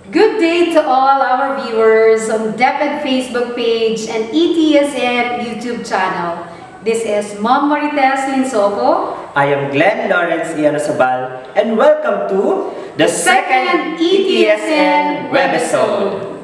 Good day to all our viewers on DepEd Facebook page and e-TSN YouTube channel. This is Mom Marites Linsoko. I am Glenn Lawrence Ianasabal and welcome to the second e-TSN Webisode.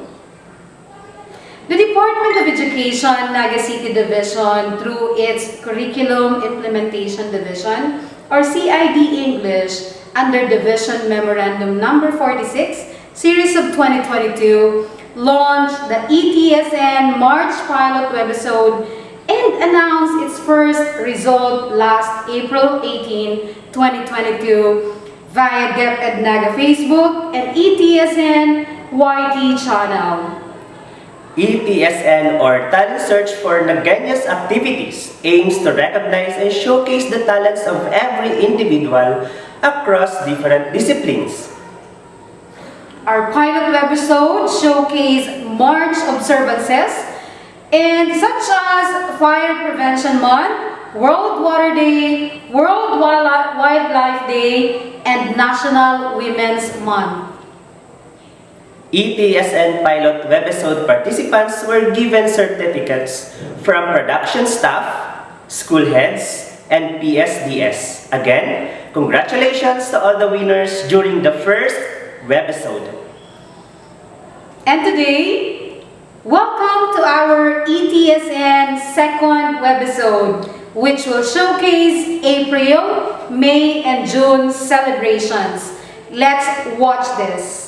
The Department of Education, Naga City Division, through its Curriculum Implementation Division, or CID English, under Division Memorandum Number 46, Series of 2022, launched the e-TSN March Pilot Webisode and announced its first result last April 18, 2022 via DepEd Naga Facebook and e-TSN YT channel. e-TSN, or Talent Search for Nagañas Activities, aims to recognize and showcase the talents of every individual across different disciplines. Our pilot webisode showcased March observances and such as Fire Prevention Month, World Water Day, World Wildlife Day, and National Women's Month. e-TSN pilot webisode participants were given certificates from production staff, school heads, and PSDS. Again, congratulations to all the winners during the first webisode. And today, welcome to our e-TSN second webisode, which will showcase April, May, and June celebrations. Let's watch this.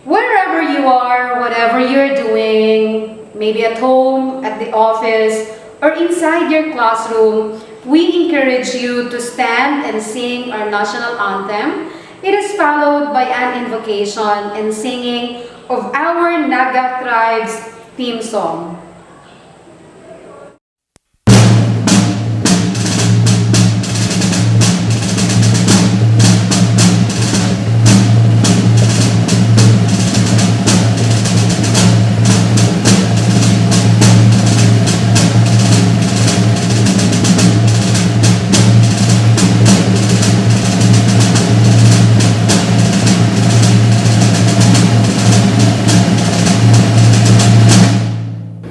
Wherever you are, whatever you're doing, maybe at home, at the office, or inside your classroom, we encourage you to stand and sing our national anthem. It is followed by an invocation and singing of our Naga tribe's theme song.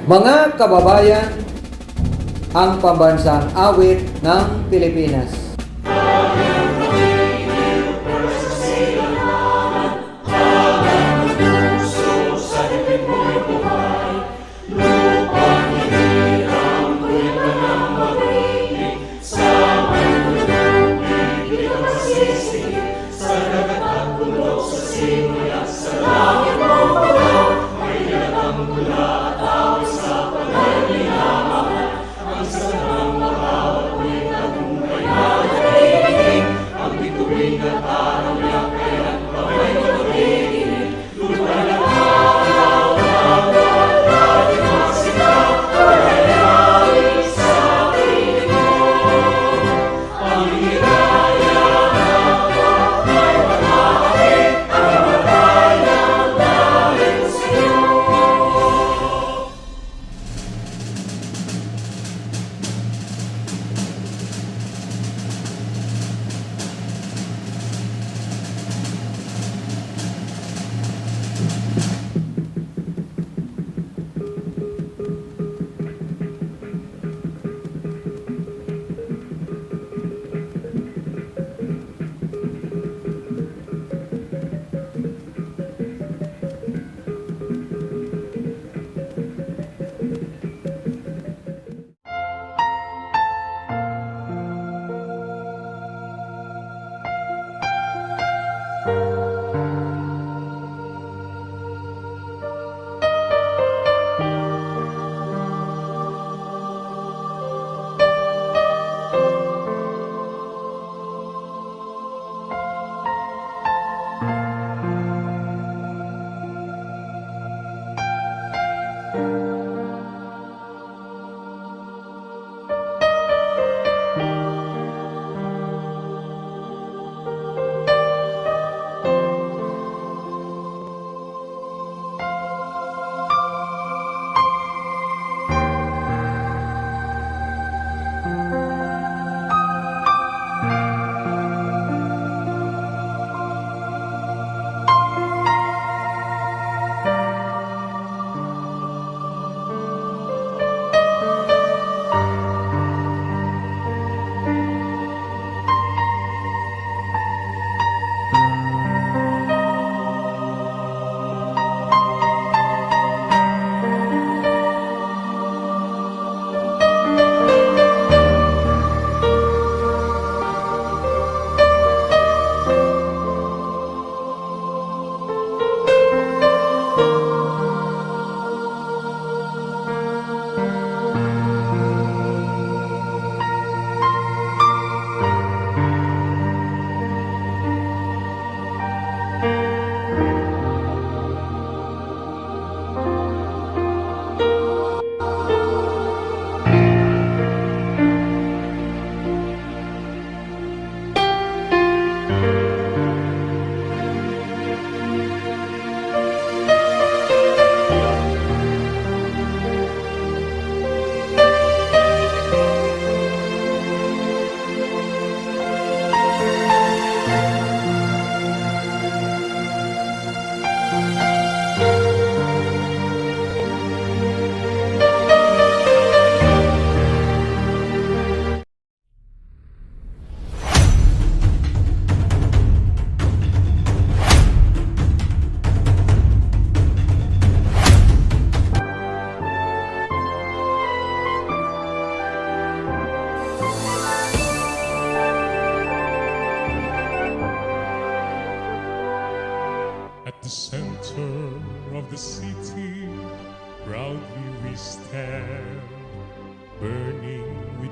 Mga kababayan, ang pambansang awit ng Pilipinas. Ang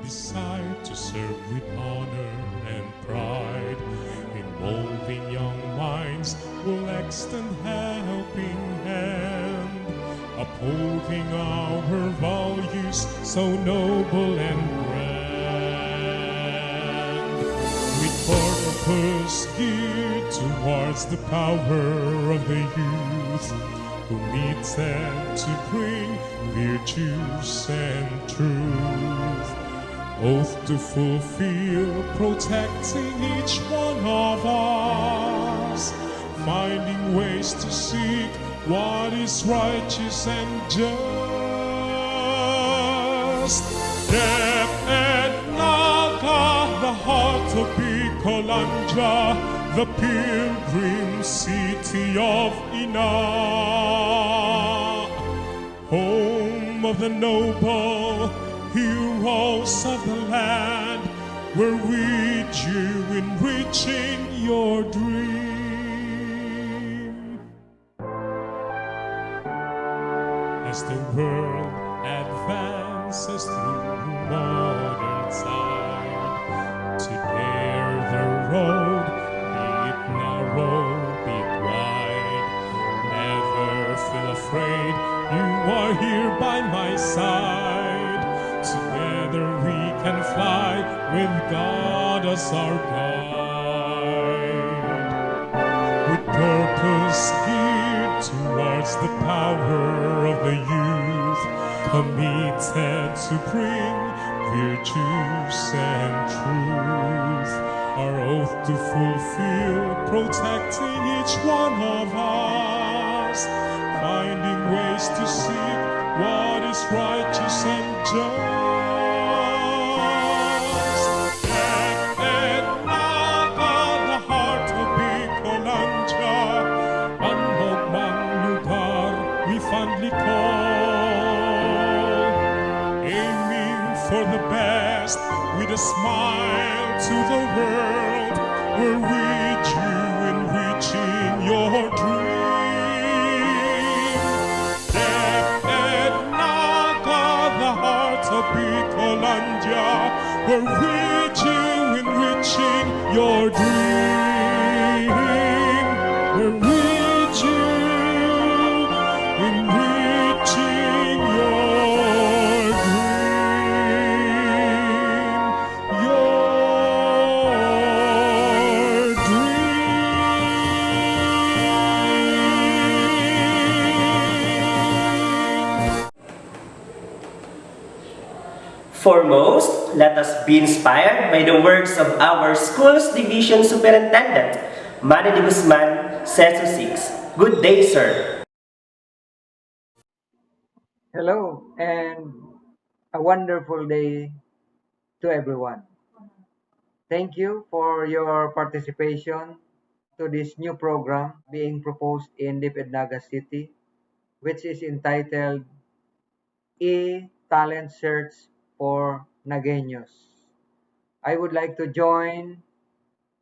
decide to serve with honor and pride. In molding young minds, we'll extend helping hand, upholding our values so noble and grand. With purpose geared towards the power of the youth, who needs them to bring virtues and truth. Oath to fulfill, protecting each one of us, finding ways to seek what is righteous and just. Dep and Naga, the heart of Bicolanja, the pilgrim city of Ina, home of the noble heroes of the land, we're with you enriching your dream. As the world advances through modern time, to dare the road, be it narrow, be it wide, never feel afraid, you are here by my side. Together we can fly with God as our guide. With purpose geared towards the power of the youth, committed to bring virtues and truth. Our oath to fulfill, protecting each one of us, finding ways to seek what is righteous and just. And Naga, the heart of Bicolanja, manhogmang lugar we fondly call, aiming for the best with a smile to the world. We're with you enriching your dream. Dep and Naga, the heart of Bicolanja, we're with you enriching your dream. We're with you enriching your dream. Your dream. Foremost, let us be inspired by the words of our school's division superintendent, Manny de Guzman, Seso 6. Good day, sir. Hello and a wonderful day to everyone. Thank you for your participation to this new program being proposed in Naga City, which is entitled E-Talent Search for Nagueños. I would like to join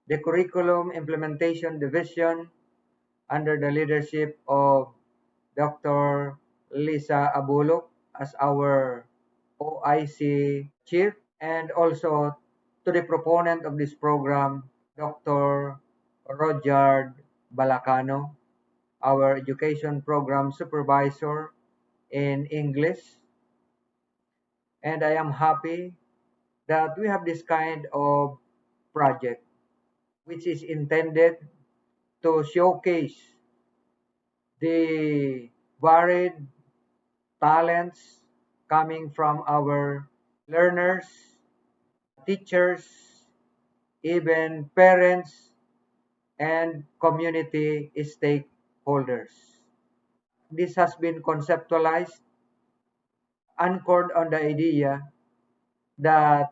the Curriculum Implementation Division under the leadership of Dr. Lisa Abulok as our OIC chief, and also to the proponent of this program, Dr. Roger Balacano, our education program supervisor in English. And I am happy that we have this kind of project, which is intended to showcase the varied talents coming from our learners, teachers, even parents, and community stakeholders. This has been conceptualized, anchored on the idea that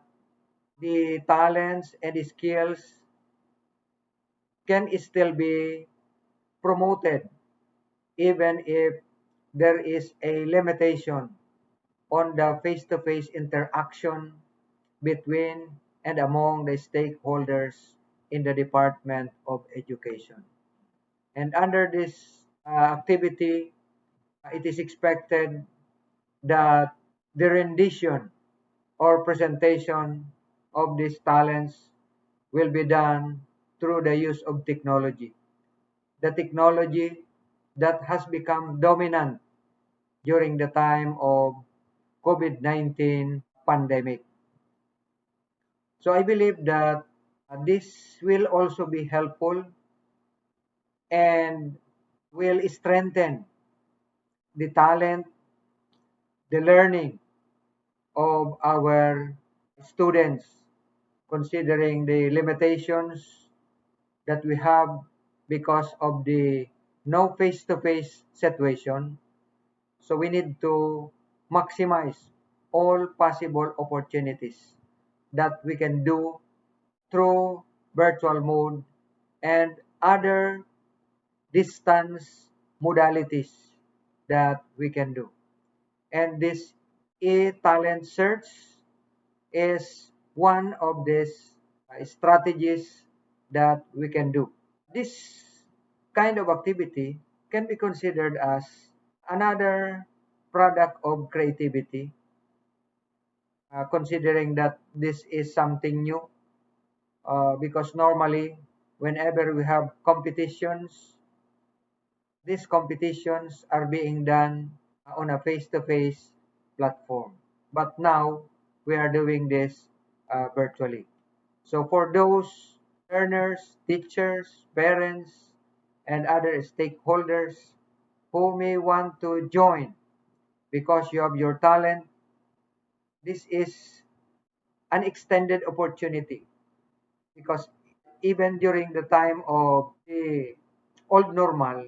the talents and the skills can still be promoted even if there is a limitation on the face-to-face interaction between and among the stakeholders in the Department of Education. And under this activity, it is expected that the rendition or presentation of these talents will be done through the use of technology. The technology that has become dominant during the time of COVID-19 pandemic. So I believe that this will also be helpful and will strengthen the talent, the learning of our students, considering the limitations that we have because of the no face-to-face situation. So we need to maximize all possible opportunities that we can do through virtual mode and other distance modalities that we can do. And this e-talent search is one of these strategies that we can do. This kind of activity can be considered as another product of creativity, considering that this is something new, because normally whenever we have competitions, these competitions are being done on a face-to-face platform. But now we are doing this virtually. So for those learners, teachers, parents, and other stakeholders who may want to join because you have your talent, this is an extended opportunity, because even during the time of the old normal,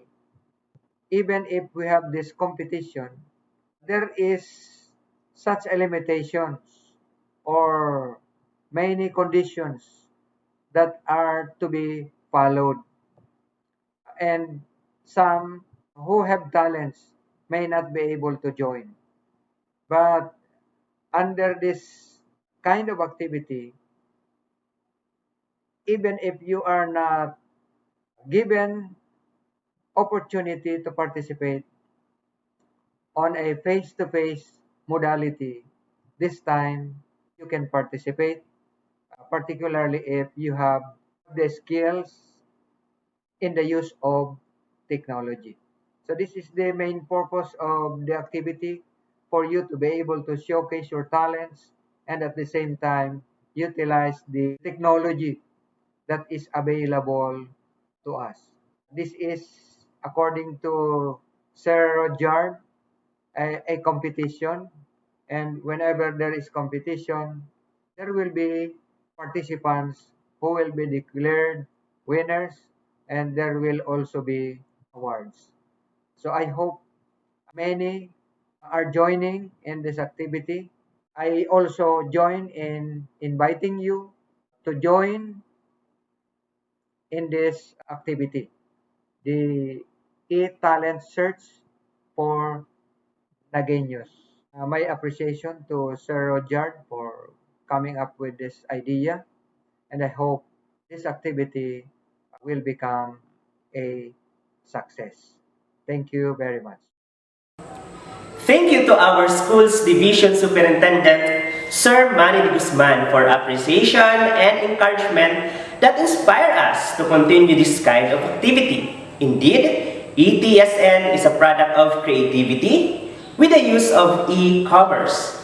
even if we have this competition, there is such a limitations or many conditions that are to be followed, and some who have talents may not be able to join. But under this kind of activity, even if you are not given opportunity to participate on a face-to-face modality, this time you can participate, particularly if you have the skills in the use of technology. So this is the main purpose of the activity, for you to be able to showcase your talents and at the same time utilize the technology that is available to us. This is, according to Sir Roger, a competition, and whenever there is competition, there will be participants who will be declared winners, and there will also be awards. So I hope many are joining in this activity. I also join in inviting you to join in this activity, the e-talent search for Nagueños. My appreciation to Sir Roger for coming up with this idea, and I hope this activity will become a success. Thank you very much. Thank you to our school's division superintendent, Sir Manny Guzman, for appreciation and encouragement that inspire us to continue this kind of activity. Indeed, e-TSN is a product of creativity with the use of e-commerce.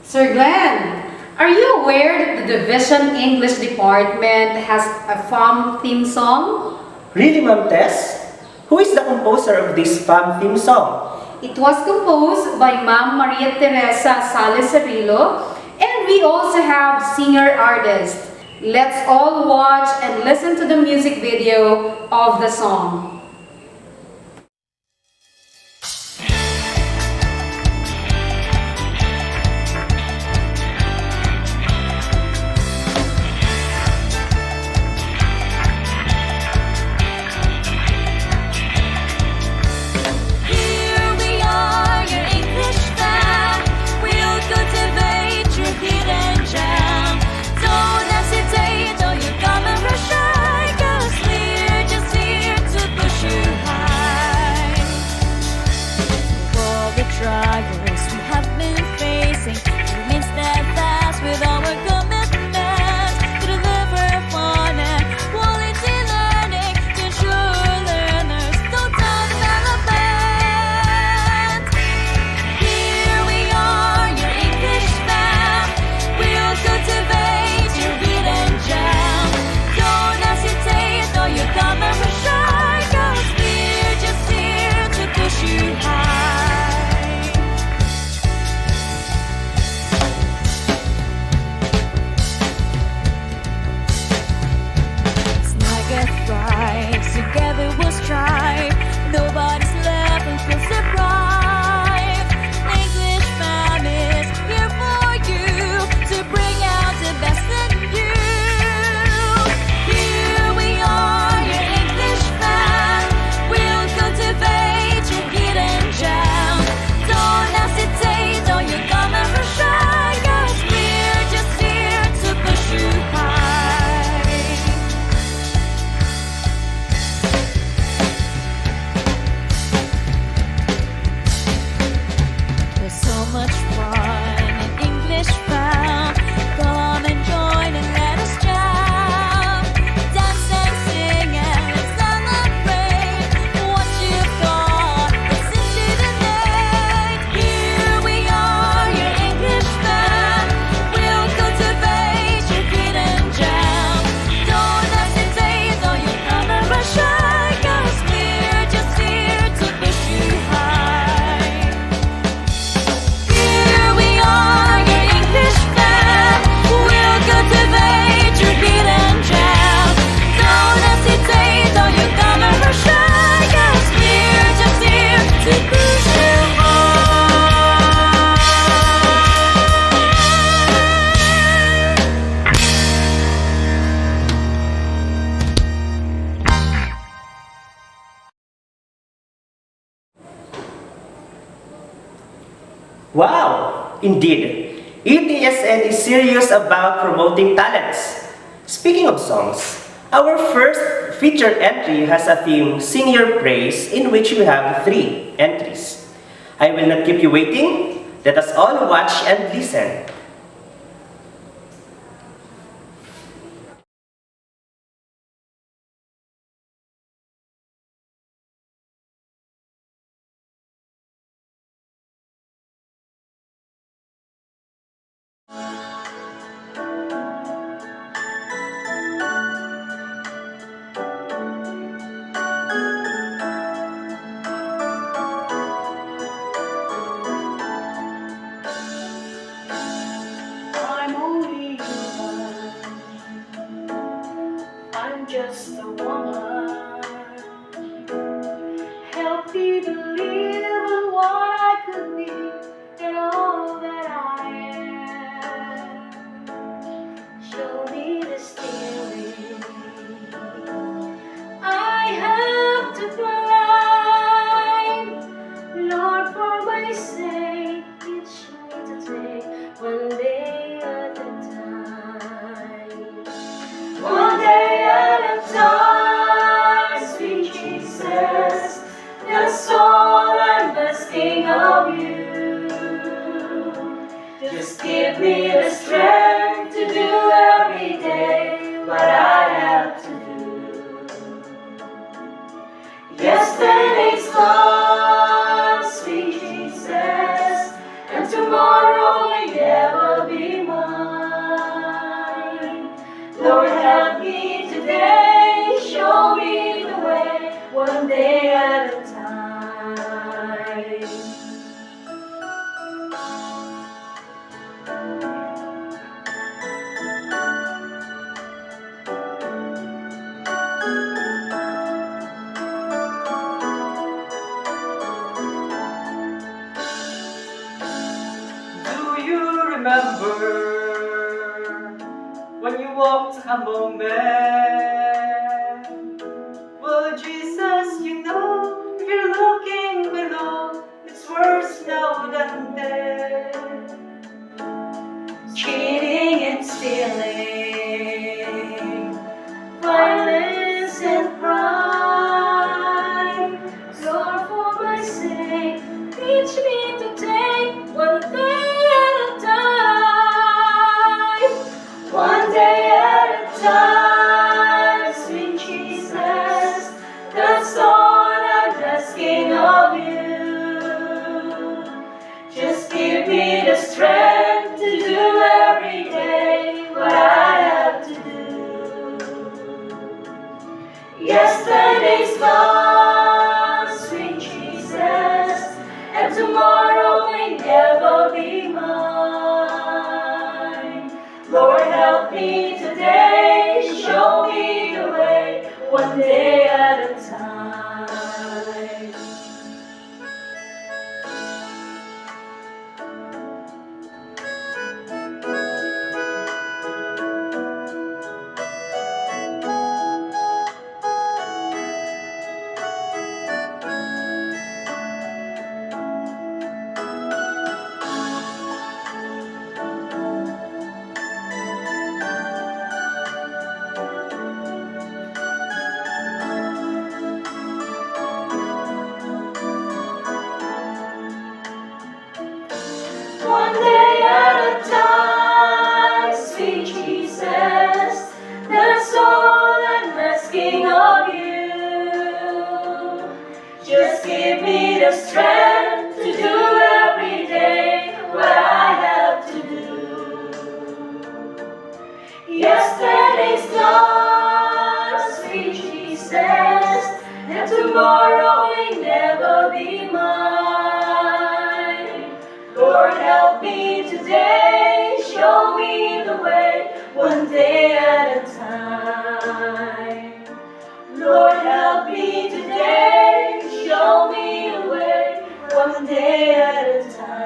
Sir Glenn, are you aware that the Division English Department has a farm theme song? Really, Ma'am Tess? Who is the composer of this farm theme song? It was composed by Ma'am Maria Teresa Sales Cerrillo, and we also have singer-artist. Let's all watch and listen to the music video of the song. Don't hesitate, oh, you come and rush, 'cause we're just here to push Wow! Indeed, e-TSN is serious about promoting talents. Speaking of songs, our first featured entry has a theme, Sing Your Praise, in which we have 3 entries. I will not keep you waiting. Let us all watch and listen. I'm only human. I'm just a woman. Help me believe in what I could be and all that I am. Show me the steering. I have to climb, Lord, for my sake. Teach me to take one day at a time. One day at a time, sweet Jesus. That's all I'm asking of you. Just give me the strength to do every day what I have to do. Yesterday's gone, sweet Jesus, and tomorrow may never be mine. Lord, help me today, show me the way, one day at a time. Do you remember when you walked among men? Well, Jesus, you know, if you're looking below, it's worse now than then. Cheating and stealing, violence and crime. Lord, for my sake, teach me to take one day at a time. One day at a time, sweet Jesus. That's all I'm asking of you. Just give me the strength to do every day what I have to do. Yesterday's gone, sweet Jesus, and tomorrow may never be mine. Lord, help me today, show me the way, one day at a time. One day at a time, sweet Jesus, that's all I'm asking of you. Just give me the strength to do every day what I have to do. Yesterday's gone, sweet Jesus, and tomorrow may never be mine. Lord, help me today, show me the way, one day at a time. Lord, help me today, show me the way, one day at a time.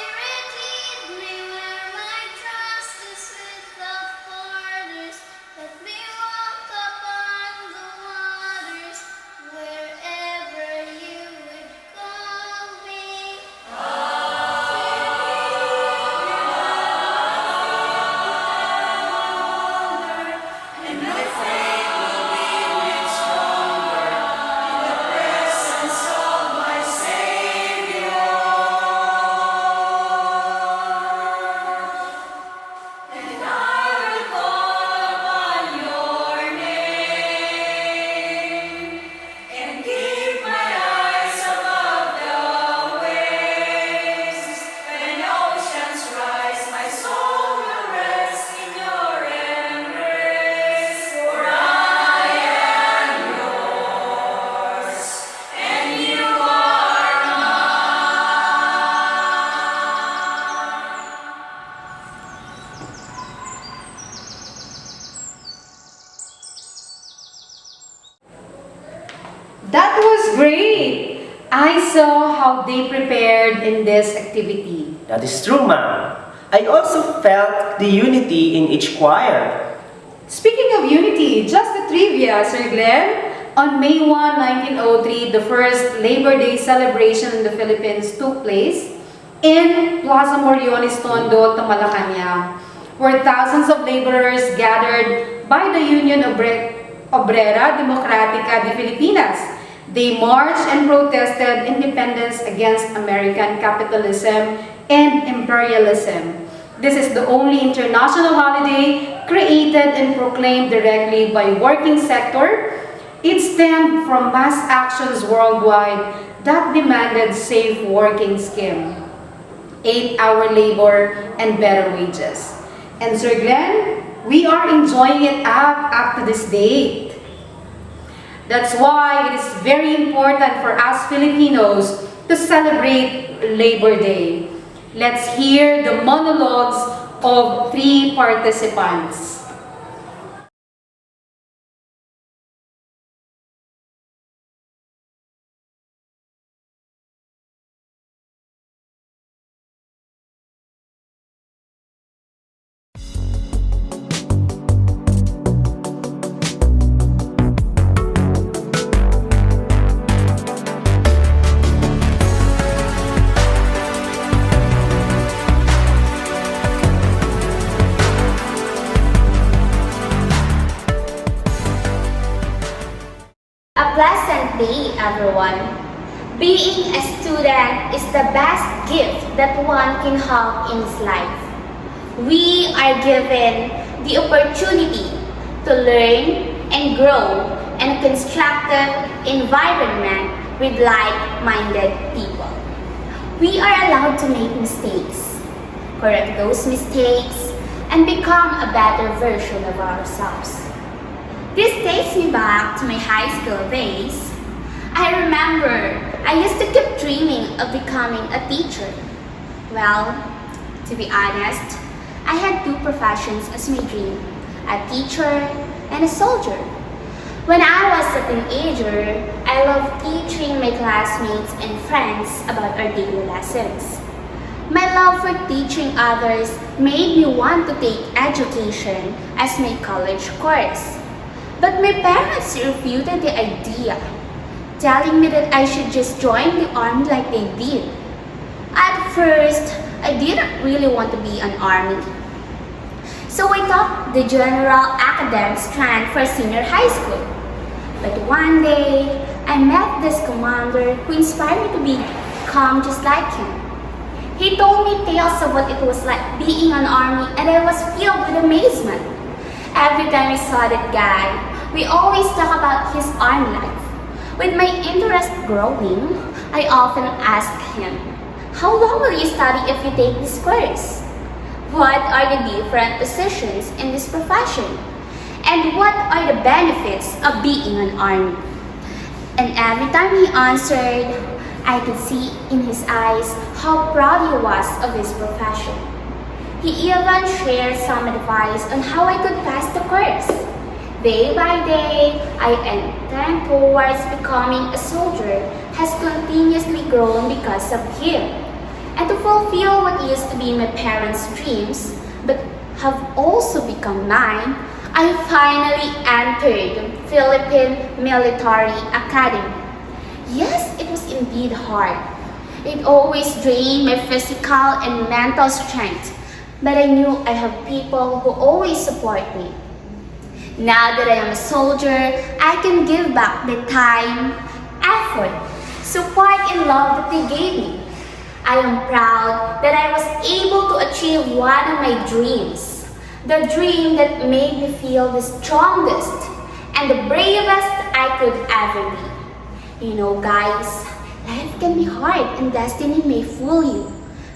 Spirit, lead me where my trust is without borders. Let me walk upon the waters wherever you would call me. And my faith will be made stronger in the presence of my Savior. And I will call upon your name and keep my eyes above the waves. When oceans rise, my soul will rest in your embrace. For I am yours, and you are That was great! I saw how they prepared in this activity. That is true, ma'am. I also felt the unity in each choir. Speaking of unity, just a trivia, Sir Glenn. On May 1, 1903, the first Labor Day celebration in the Philippines took place in Plaza Moriones Tondo, Malacanang, where thousands of laborers gathered by the Union Obrera Democrática de Filipinas. They marched and protested independence against American capitalism and imperialism. This is the only international holiday created and proclaimed directly by working sector. It stemmed from mass actions worldwide that demanded safe working scheme, 8-hour labor, and better wages. And Sir Glenn, we are enjoying it up to this date. That's why it is very important for us Filipinos to celebrate Labor Day. Let's hear the monologues of 3 participants. A pleasant day, everyone. Being a student is the best gift that one can have in his life. We are given the opportunity to learn and grow in a constructive environment with like-minded people. We are allowed to make mistakes, correct those mistakes, and become a better version of ourselves. This takes me back to my high school days. I remember I used to keep dreaming of becoming a teacher. Well, to be honest, I had 2 professions as my dream, a teacher and a soldier. When I was a teenager, I loved teaching my classmates and friends about our daily lessons. My love for teaching others made me want to take education as my college course. But my parents refuted the idea, telling me that I should just join the army like they did. At first, I didn't really want to be an army. So I took the general academic strand for senior high school. But one day, I met this commander who inspired me to become just like him. He told me tales of what it was like being an army, and I was filled with amazement. Every time I saw that guy, we always talk about his army life. With my interest growing, I often asked him, "How long will you study if you take this course? What are the different positions in this profession? And what are the benefits of being an army?" And every time he answered, I could see in his eyes how proud he was of his profession. He even shared some advice on how I could pass the course. Day by day, I intend towards becoming a soldier has continuously grown because of him. and to fulfill what used to be my parents' dreams, but have also become mine, I finally entered Philippine Military Academy. Yes, it was indeed hard. It always drained my physical and mental strength, but I knew I have people who always support me. Now that I am a soldier, I can give back the time, effort, support, and love that they gave me. I am proud that I was able to achieve one of my dreams, the dream that made me feel the strongest and the bravest I could ever be. You know, guys, life can be hard and destiny may fool you,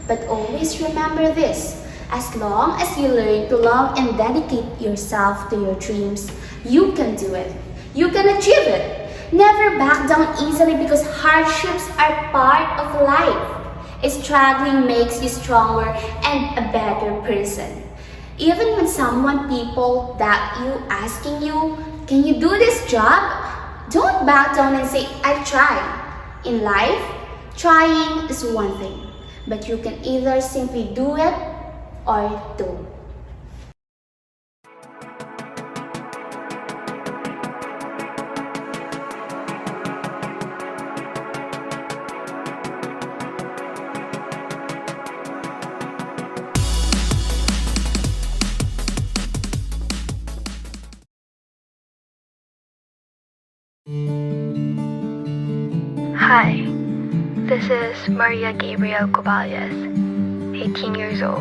but always remember this. As long as you learn to love and dedicate yourself to your dreams, you can do it. You can achieve it. Never back down easily because hardships are part of life. Struggling makes you stronger and a better person. Even when people doubt you, asking you, can you do this job? Don't back down and say, I'll try. In life, trying is one thing, but you can either simply do it or don't. Hi, this is Maria Gabriel Coballes, 18 years old.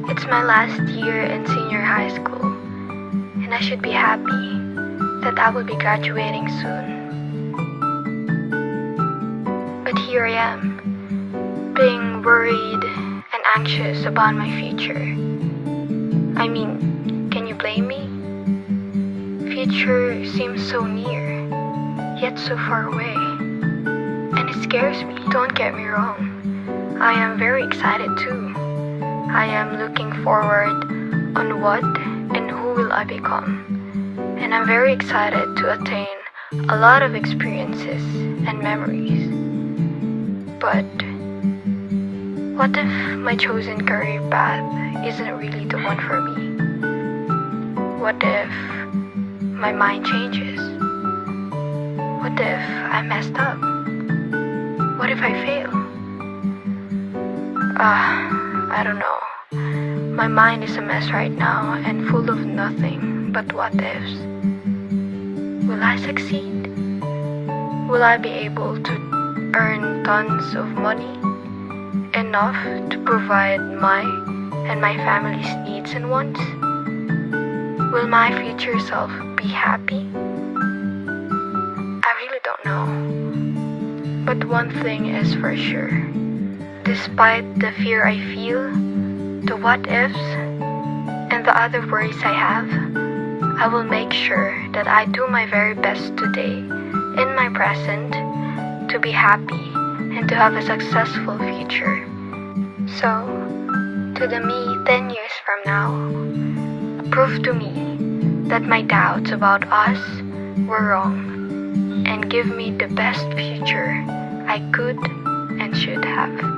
It's my last year in senior high school, and I should be happy that I will be graduating soon. But here I am, being worried and anxious about my future. I mean, can you blame me? Future seems so near, yet so far away, and it scares me. Don't get me wrong, I am very excited too. I am looking forward on what and who will I become, and I'm very excited to attain a lot of experiences and memories. But what if my chosen career path isn't really the one for me? What if my mind changes? What if I messed up? What if I fail? I don't know. My mind is a mess right now and full of nothing but what ifs. Will I succeed? Will I be able to earn tons of money? Enough to provide my and my family's needs and wants? Will my future self be happy? I really don't know. But one thing is for sure. Despite the fear I feel, the what ifs, and the other worries I have, I will make sure that I do my very best today, in my present, to be happy and to have a successful future. So, to the me 10 years from now, prove to me that my doubts about us were wrong, and give me the best future I could and should have.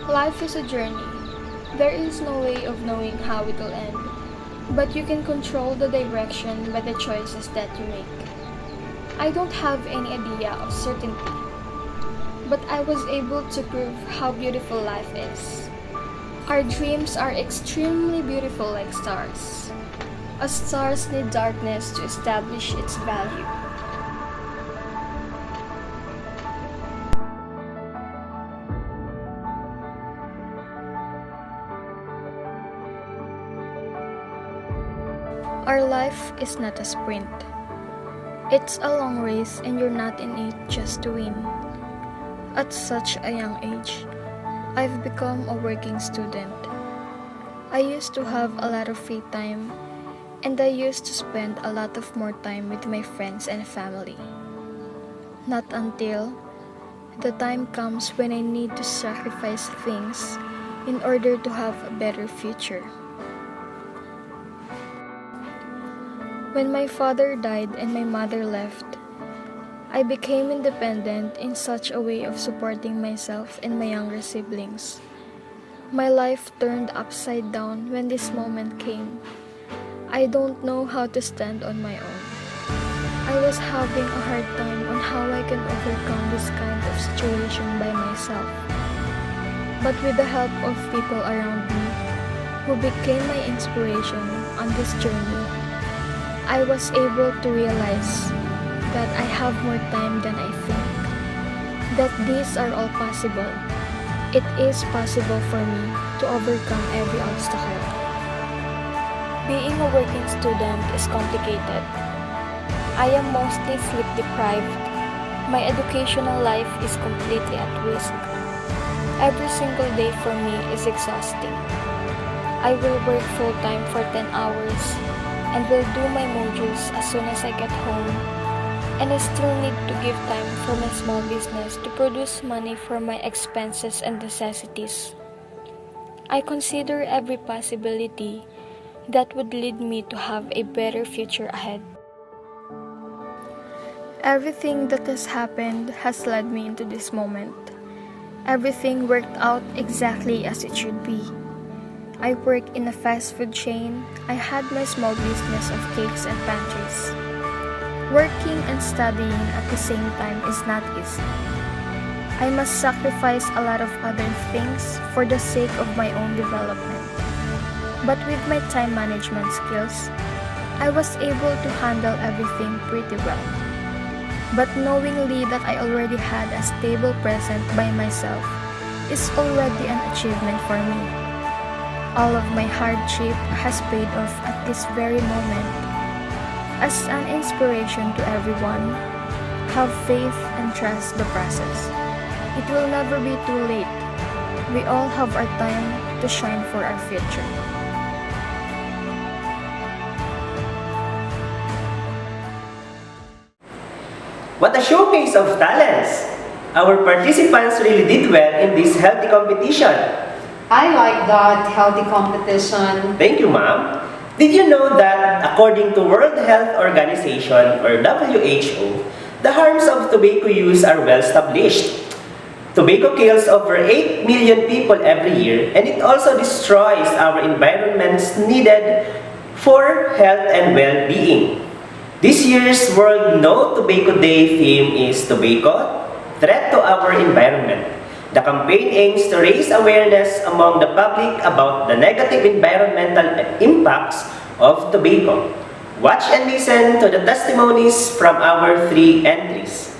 Life is a journey. There is no way of knowing how it will end. but you can control the direction by the choices that you make. I don't have any idea of certainty, but I was able to prove how beautiful life is. Our dreams are extremely beautiful like stars. As stars need darkness to establish its value. Our life is not a sprint. It's a long race and you're not in it just to win. At such a young age, I've become a working student. I used to have a lot of free time and I used to spend a lot of more time with my friends and family. Not until the time comes when I need to sacrifice things in order to have a better future. When my father died and my mother left, I became independent in such a way of supporting myself and my younger siblings. My life turned upside down when this moment came. I don't know how to stand on my own. I was having a hard time on how I can overcome this kind of situation by myself. But with the help of people around me, who became my inspiration on this journey, I was able to realize that I have more time than I think. That these are all possible. It is possible for me to overcome every obstacle. Being a working student is complicated. I am mostly sleep deprived. My educational life is completely at risk. Every single day for me is exhausting. I will work full-time for 10 hours and will do my modules as soon as I get home. And I still need to give time for my small business to produce money for my expenses and necessities. I consider every possibility that would lead me to have a better future ahead. Everything that has happened has led me into this moment. Everything worked out exactly as it should be. I work in a fast food chain. I had my small business of cakes and pantries. Working and studying at the same time is not easy. I must sacrifice a lot of other things for the sake of my own development. But with my time management skills, I was able to handle everything pretty well. But knowingly that I already had a stable present by myself is already an achievement for me. All of my hardship has paid off at this very moment. As an inspiration to everyone, have faith and trust the process. It will never be too late. We all have our time to shine for our future. What a showcase of talents! Our participants really did well in this healthy competition. I like that healthy competition. Thank you, ma'am. Did you know that according to World Health Organization or WHO, the harms of tobacco use are well established? Tobacco kills over 8 million people every year, and it also destroys our environments needed for health and well-being. This year's World No Tobacco Day theme is Tobacco, Threat to Our Environment. The campaign aims to raise awareness among the public about the negative environmental impacts of tobacco. Watch and listen to the testimonies from our 3 entries.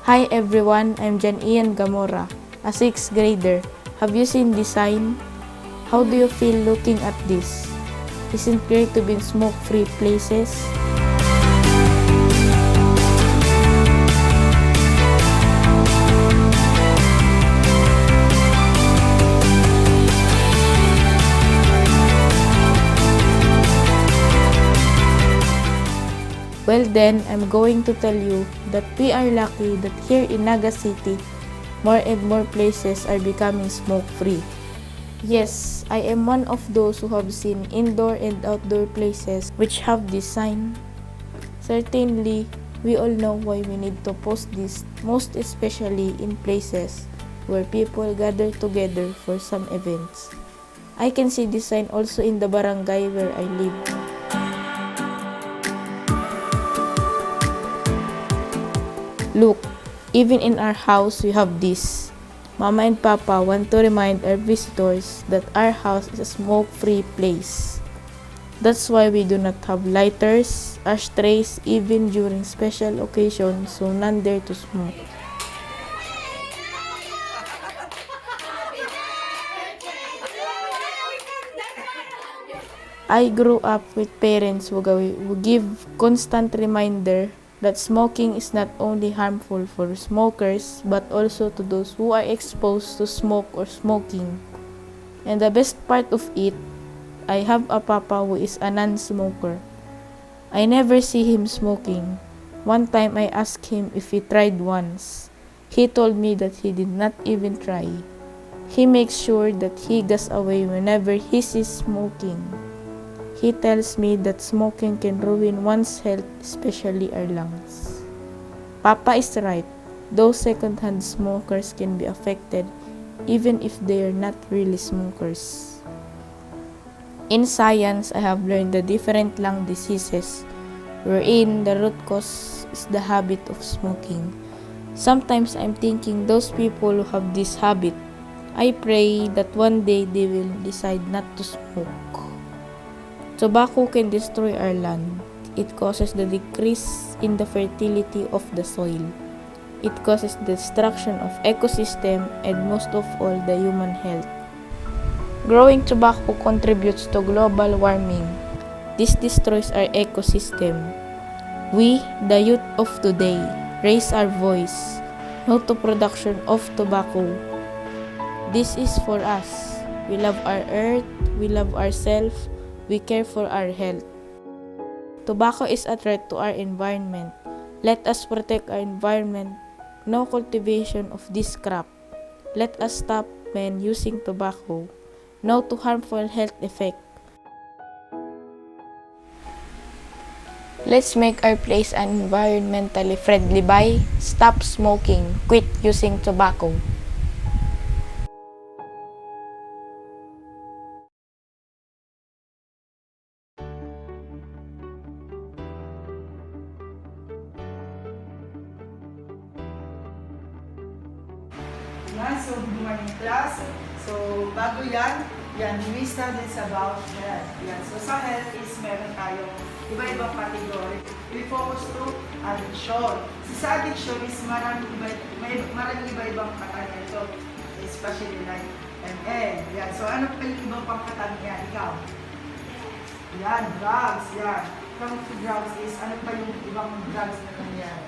Hi everyone, I'm Jan Ian Gamora, a 6th grader. Have you seen this sign? How do you feel looking at this? Isn't it great to be in smoke-free places? Well then, I'm going to tell you that we are lucky that here in Naga City, more and more places are becoming smoke-free. Yes, I am one of those who have seen indoor and outdoor places which have this sign. Certainly, we all know why we need to post this, most especially in places where people gather together for some events. I can see this sign also in the barangay where I live. Look, even in our house we have this. Mama and Papa want to remind our visitors that our house is a smoke-free place. That's why we do not have lighters, ashtrays, even during special occasions, so none dare to smoke. I grew up with parents who give constant reminder that smoking is not only harmful for smokers but also to those who are exposed to smoke or smoking. And the best part of it, I have a papa who is a non-smoker. I never see him smoking. One time I asked him if he tried once. He told me that he did not even try. He makes sure that he goes away whenever he sees smoking. He tells me that smoking can ruin one's health, especially our lungs. Papa is right. Those second-hand smokers can be affected even if they are not really smokers. In science, I have learned the different lung diseases wherein the root cause is the habit of smoking. Sometimes I'm thinking those people who have this habit, I pray that one day they will decide not to smoke. Tobacco can destroy our land. It causes the decrease in the fertility of the soil. It causes the destruction of ecosystem and most of all the human health. Growing tobacco contributes to global warming. This destroys our ecosystem. We, the youth of today, raise our voice, no to production of tobacco. This is for us. We love our earth, we love ourselves, we care for our health. Tobacco is a threat to our environment. Let us protect our environment. No cultivation of this crop. Let us stop men using tobacco. No to harmful health effect. Let's make our place environmentally friendly by stop smoking, quit using tobacco. So good morning class. So bago yan, we studied about health. So sa health is meron tayong iba-ibang category. We focus to addiction. Sa addiction is maraming iba-ibang katangian. So especially like ML. So ano pa yung ibang pang katangian? Ikaw? Drugs. Come to drugs is ano pa yung ibang drugs na nangyari?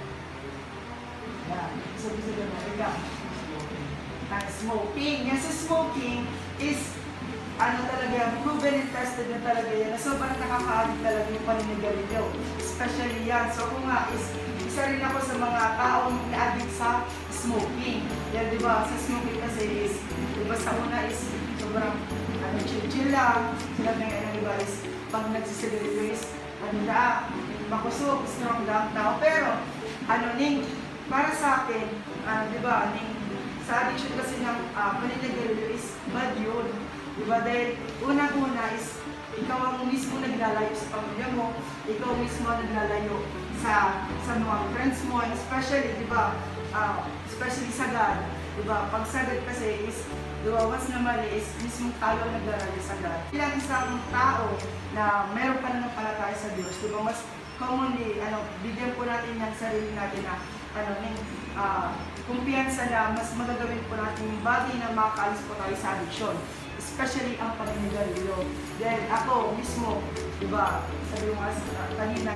So gusto mo, ikaw? Smoking. Sa smoking is talaga, proven and tested na talaga yan. Sobrang nakaka-addict talaga yung paninigarilyo. Especially yan. So ako nga is, isa rin ako sa mga taong na-addict sa smoking. Yan, di ba? Sa smoking kasi is, di ba sa una is, sobrang chill lang. Sila na di ba is, pag nagsisigarilyo is, makusog, strong lang tao. Pero, para sa akin, di ba, sa addiction kasi ng paninigarilyo is bad yun. Diba? Dahil unang-una is ikaw ang mismo naglalayo sa pamilya mo, ikaw mismo naglalayo sa mga friends mo, and especially, diba, especially sagad. Diba? Pag sagad kasi is, diba, once na mali is mismo tayo naglalayo sagad. Bilang isang tao na meron pa na palataya sa Diyos, diba, mas commonly, bigyan po natin yung sarili natin na, kumpiyansa na mas magagawin po natin yung bagay na makakaalis po tayo sa addiction. Especially ang paninigarilyo. Dahil ako mismo, diba, sabi mo kanina,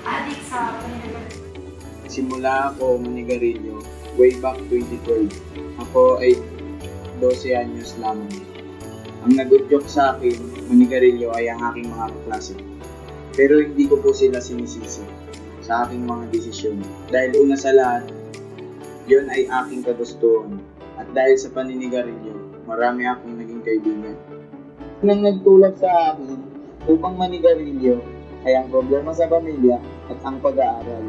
addict sa paninigarilyo. Simula ako manigarilyo way back 2012. Ako ay 12 anyos lamang. Ang nag-udyok sa akin, manigarilyo ay ang aking mga kaklase. Pero hindi ko po sila sinisisi. sa aking mga desisyon. Dahil una sa lahat, yun ay aking kagustuhan. At dahil sa paninigarilyo, marami akong naging kaibigan. Nang nagtulak sa akin upang manigarilyo ay ang problema sa pamilya at ang pag-aaral.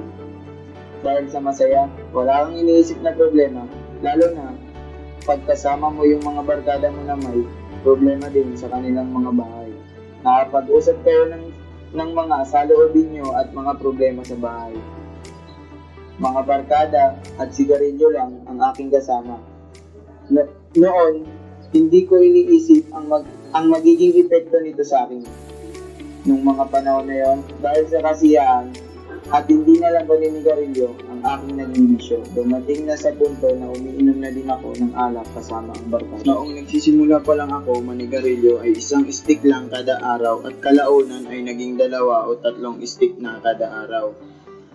Dahil sa masaya, wala kang iniisip na problema, lalo na pagkasama mo yung mga barkada mo na may problema din sa kanilang mga bahay. Nakapag-usap kayo ng mga saloobin nyo at mga problema sa bahay. Mga barkada at sigarilyo lang ang aking kasama. Noon, hindi ko iniisip ang magiging epekto nito sa akin. Nung mga panahon na yon, dahil sa kasiyahan at hindi na lang paninigarilyo ang aking naging bisyo, dumating na sa punto na umiinom na din ako ng alak kasama ang barkada. Noong nagsisimula pa lang ako manigarilyo ay isang stick lang kada araw at kalaunan ay naging 2 o 3 stick na kada araw.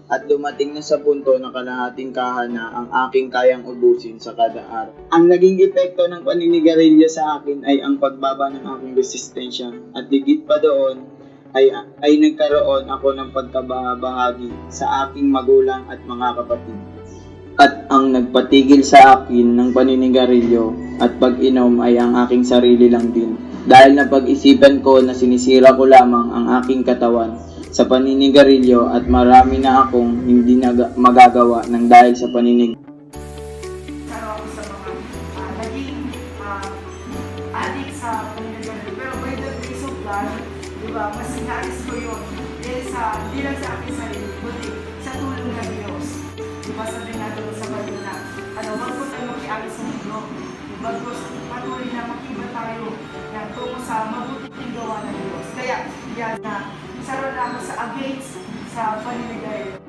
At dumating na sa punto na kalahating kaha na ang aking kayang ubusin sa kada araw. Ang naging epekto ng paninigarilyo sa akin ay ang pagbaba ng aking resistensya at higit pa doon ay nagkaroon ako ng pagkabahagi sa aking magulang at mga kapatid. At ang nagpatigil sa akin ng paninigarilyo at pag-inom ay ang aking sarili lang din. Dahil napag-isipan ko na sinisira ko lamang ang aking katawan sa paninigarilyo at marami na akong hindi magagawa ng dahil sa paninigarilyo. Sana ako sa mga naging addict sa paninigarilyo. Pero by the grace of God, diba, mas nais ko yun. Dahil hindi lang sa aking sarili, kundi sa tulong ng Diyos. Diba, sabi nga doon sa kanina, wag ko tayo makialis sa mundo. Bagos, patuloy na makiba tayo yan, tungo sa mabuting gawa ng Diyos. Kaya, yan na, isara na ako sa against sa paninigarilyo.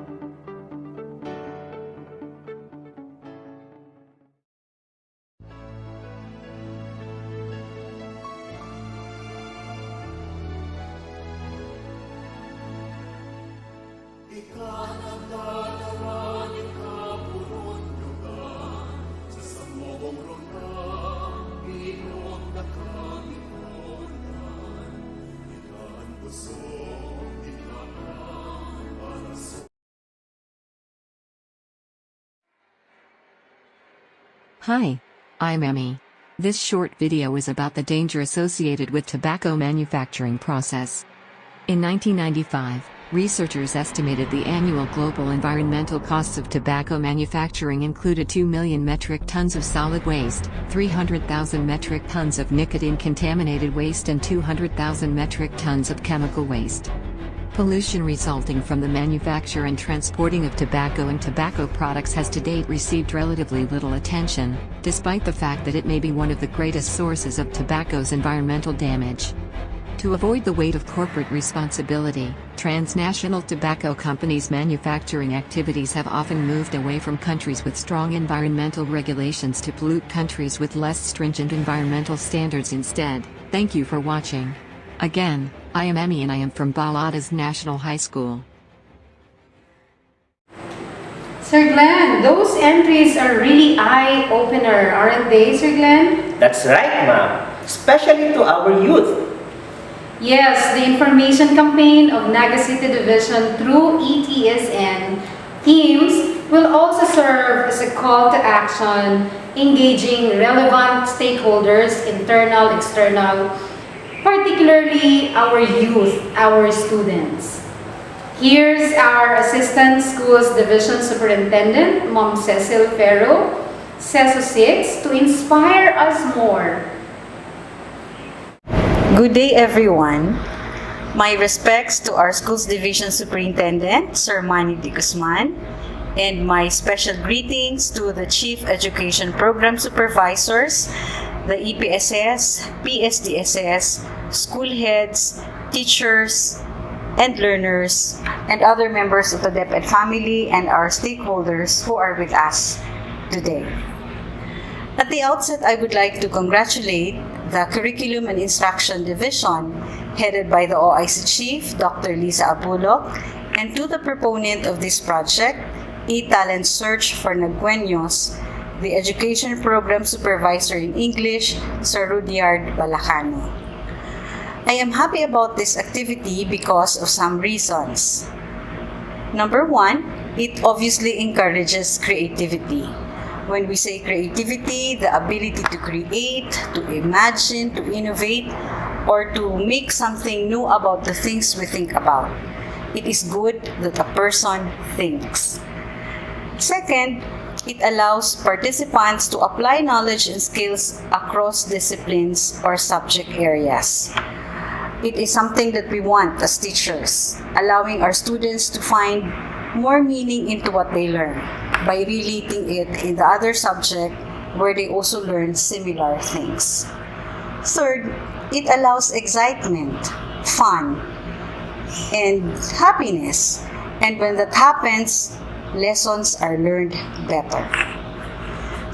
Hi, I'm Emmy. This short video is about the danger associated with tobacco manufacturing process. In 1995, researchers estimated the annual global environmental costs of tobacco manufacturing included 2 million metric tons of solid waste, 300,000 metric tons of nicotine-contaminated waste and 200,000 metric tons of chemical waste. Pollution resulting from the manufacture and transporting of tobacco and tobacco products has to date received relatively little attention, despite the fact that it may be one of the greatest sources of tobacco's environmental damage. To avoid the weight of corporate responsibility, transnational tobacco companies' manufacturing activities have often moved away from countries with strong environmental regulations to pollute countries with less stringent environmental standards instead. Thank you for watching. Again, I am Emmy and I am from Baladas National High School. Sir Glenn, those entries are really eye-opener, aren't they, Sir Glenn? That's right, ma'am. Especially to our youth. Yes, the information campaign of Naga City Division through e-TSN teams will also serve as a call to action, engaging relevant stakeholders, internal, external, particularly our youth, our students. Here's our Assistant Schools Division Superintendent, Ma'am Cecil Ferro, CESO 6, to inspire us more. Good day, everyone. My respects to our Schools Division Superintendent, Sir Manny D. Guzman, and my special greetings to the Chief Education Program Supervisors, the EPSS, PSDSS, school heads, teachers, and learners, and other members of the DepEd family and our stakeholders who are with us today. At the outset, I would like to congratulate the Curriculum and Instruction Division, headed by the OIC Chief, Dr. Lisa Abulok, and to the proponent of this project, e-Talent Search for Nagüeños, the Education Program Supervisor in English, Sir Rudyard Balacano. I am happy about this activity because of some reasons. Number one, it obviously encourages creativity. When we say creativity, the ability to create, to imagine, to innovate, or to make something new about the things we think about. It is good that a person thinks. Second, it allows participants to apply knowledge and skills across disciplines or subject areas. It is something that we want as teachers, allowing our students to find more meaning into what they learn by relating it in the other subject where they also learn similar things. Third, it allows excitement, fun, and happiness. And when that happens, lessons are learned better.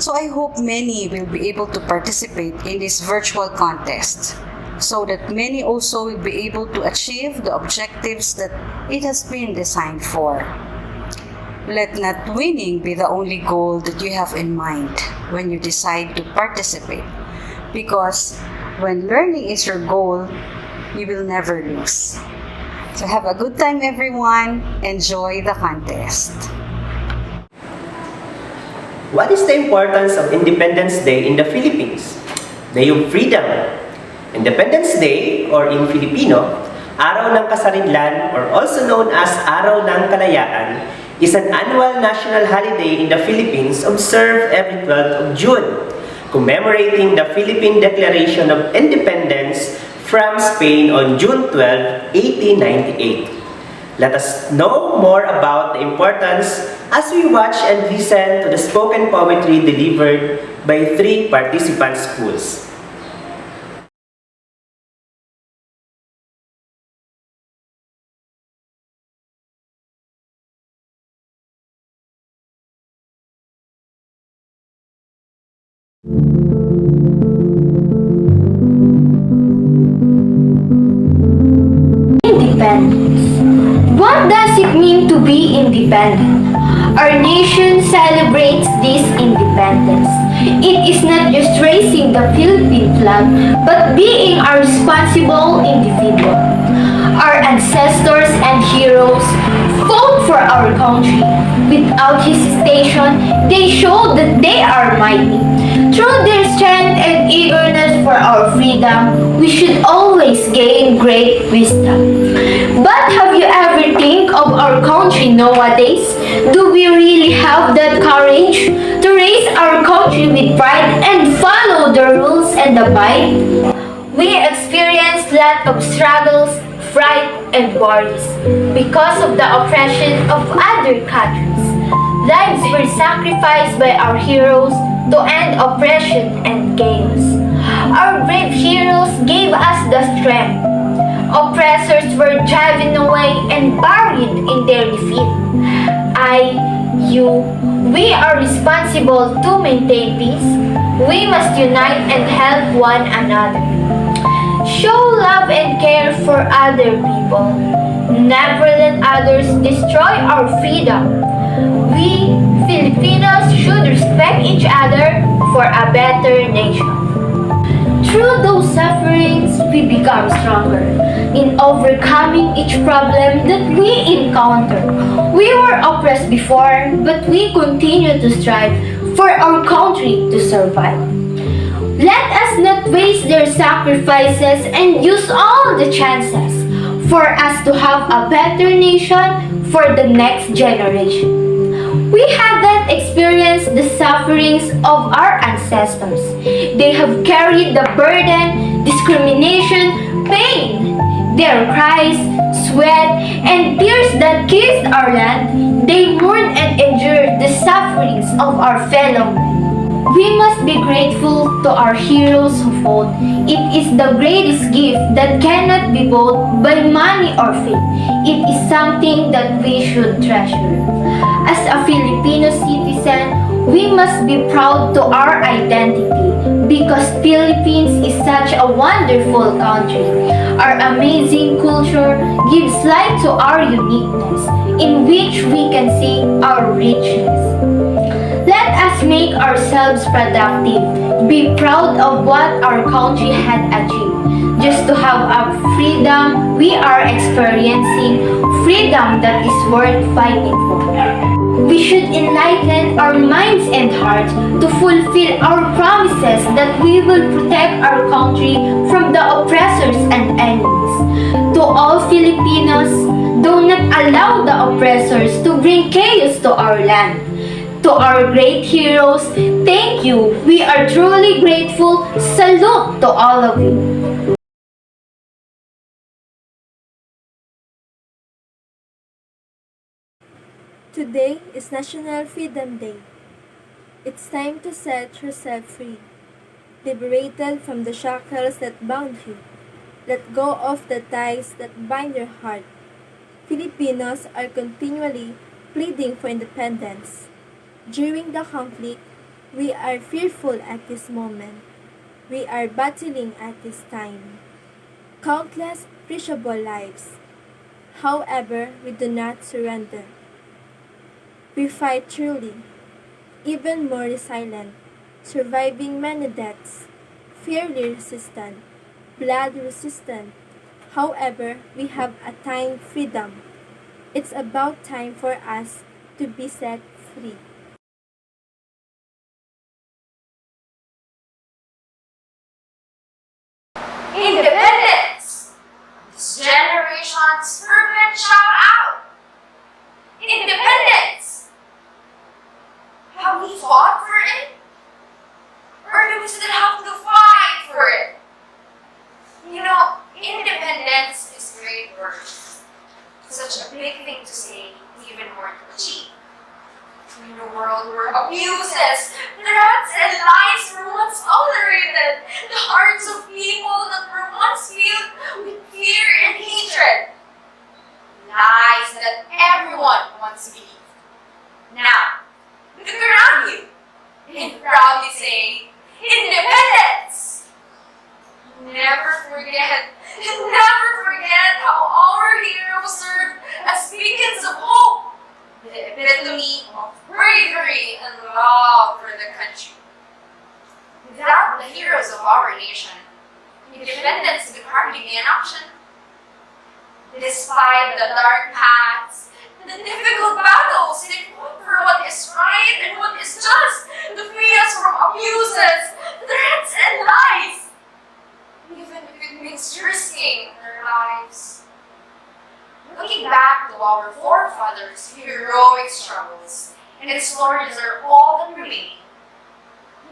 So I hope many will be able to participate in this virtual contest so that many also will be able to achieve the objectives that it has been designed for. Let not winning be the only goal that you have in mind when you decide to participate, because when learning is your goal, you will never lose. So have a good time, everyone. Enjoy the contest. What is the importance of Independence Day in the Philippines? Day of Freedom. Independence Day, or in Filipino, Araw ng Kasarinlan, or also known as Araw ng Kalayaan, is an annual national holiday in the Philippines observed every 12th of June, commemorating the Philippine Declaration of Independence from Spain on June 12, 1898. Let us know more about the importance as we watch and listen to the spoken poetry delivered by 3 participant schools. Independence. What does it mean to be independent? Our nation celebrates this independence. It is not just raising the Philippine flag, but being a responsible individual. Our ancestors and heroes fought for our country. Without hesitation, they showed that they are mighty. Through their strength and eagerness for our freedom, we should always gain great wisdom. But have you ever think of our country nowadays? Do we really have that courage to raise our country with pride and follow the rules and abide? We experience lot of struggles, fright, and worries because of the oppression of other countries. Lives were sacrificed by our heroes to end oppression and chaos. Our brave heroes gave us the strength. Oppressors were driven away and buried in their defeat. We are responsible to maintain peace. We must unite and help one another. Show love and care for other people. Never let others destroy our freedom. We Filipinos should respect each other for a better nation. Through those sufferings, we become stronger in overcoming each problem that we encounter. We were oppressed before, but we continue to strive for our country to survive. Let us not waste their sacrifices and use all the chances for us to have a better nation for the next generation. We have not experienced the sufferings of our ancestors. They have carried the burden, discrimination, pain. Their cries, sweat, and tears that kissed our land, they mourned and endured the sufferings of our fellow men. We must be grateful to our heroes who fought. It is the greatest gift that cannot be bought by money or fame. It is something that we should treasure. As a Filipino citizen, we must be proud to our identity because Philippines is such a wonderful country. Our amazing culture gives light to our uniqueness, in which we can see our richness. Let us make ourselves productive, be proud of what our country had achieved. Just to have our freedom we are experiencing, freedom that is worth fighting for. We should enlighten our minds and hearts to fulfill our promises that we will protect our country from the oppressors and enemies. To all Filipinos, do not allow the oppressors to bring chaos to our land. To our great heroes, thank you. We are truly grateful. Salute to all of you. Today is National Freedom Day. It's time to set yourself free, liberated from the shackles that bound you. Let go of the ties that bind your heart. Filipinos are continually pleading for independence. During the conflict, we are fearful at this moment. We are battling at this time. Countless appreciable lives. However, we do not surrender. We fight truly, even more resilient, surviving many deaths, fiercely resistant, blood resistant. However, we have attained freedom. It's about time for us to be set free. Independence! This generation's fervent shout out! Independence! Have we fought for it? Or do we still have to fight for it? You know, independence is great word. Such a big thing to say, even more to achieve. In a world where abuses, threats, and lies were once tolerated, the hearts of people that were once filled with fear and hatred. Lies that everyone wants to believe. Now, look around you and proudly say, independence! Never forget how our heroes served as beacons of hope, the epitome of bravery and love for the country. Without the heroes of our nation, independence would hardly be an option. Despite the dark paths, the difficult battles, they fought for what is right and what is just, to free us from abuses, threats, and lies, even if it means risking their lives. Looking back to our forefathers' heroic struggles, and exploring are all that remain,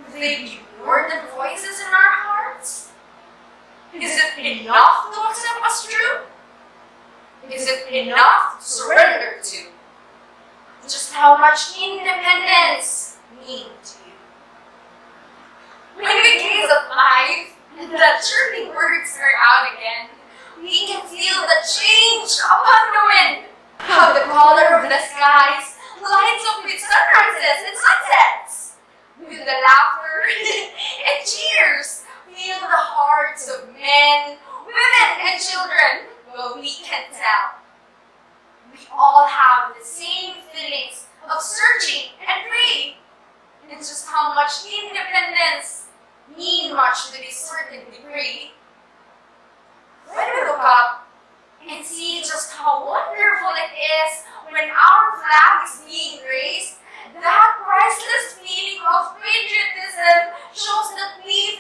do they be more than voices in our hearts? Is it enough to accept us true? Is it enough to surrender to? Just how much independence mean to you? When we gaze at life, and the chirping birds are out again, we can feel the change upon the wind. How the color of the skies lights up with sunrises and sunsets. With the laughter and cheers, feel the hearts of men, women, and children. Well, we can tell. We all have the same feelings of searching and free. And just how much independence mean much to a certain degree. When we look up and see just how wonderful it is when our flag is being raised, that priceless feeling of patriotism shows that we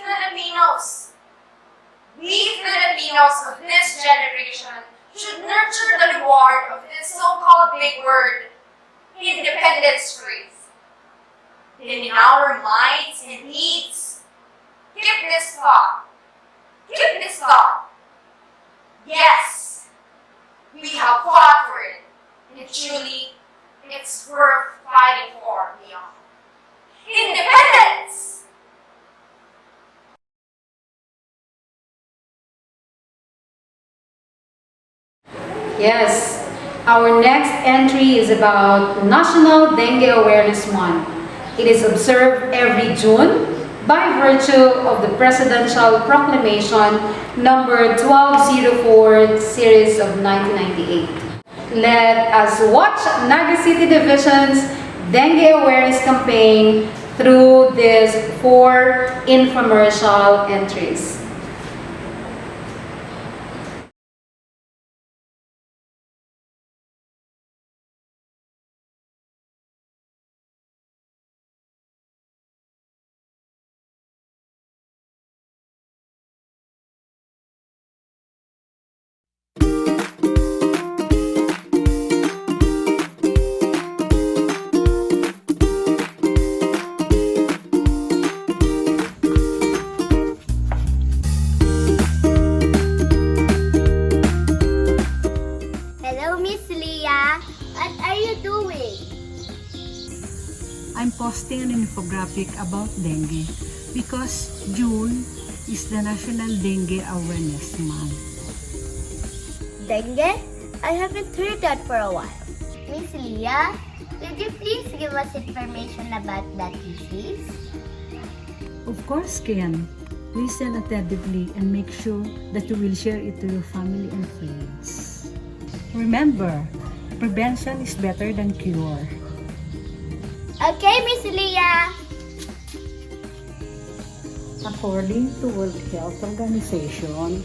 Filipinos of this generation should nurture the reward of this so-called big word, independence phrase. And in our minds and needs, keep this thought. Yes, we have fought for it, and truly, it's worth fighting for beyond. Independence! Yes, our next entry is about National Dengue Awareness Month. It is observed every June by virtue of the Presidential Proclamation number 1204 series of 1998. Let us watch Naga City Division's Dengue Awareness Campaign through these 4 infomercial entries. posting an infographic about dengue because June is the National Dengue Awareness Month. Dengue? I haven't heard that for a while. Miss Leah, could you please give us information about that disease? Of course, Ken. Listen attentively and make sure that you will share it to your family and friends. Remember, prevention is better than cure. Okay, Miss Leah. According to World Health Organization,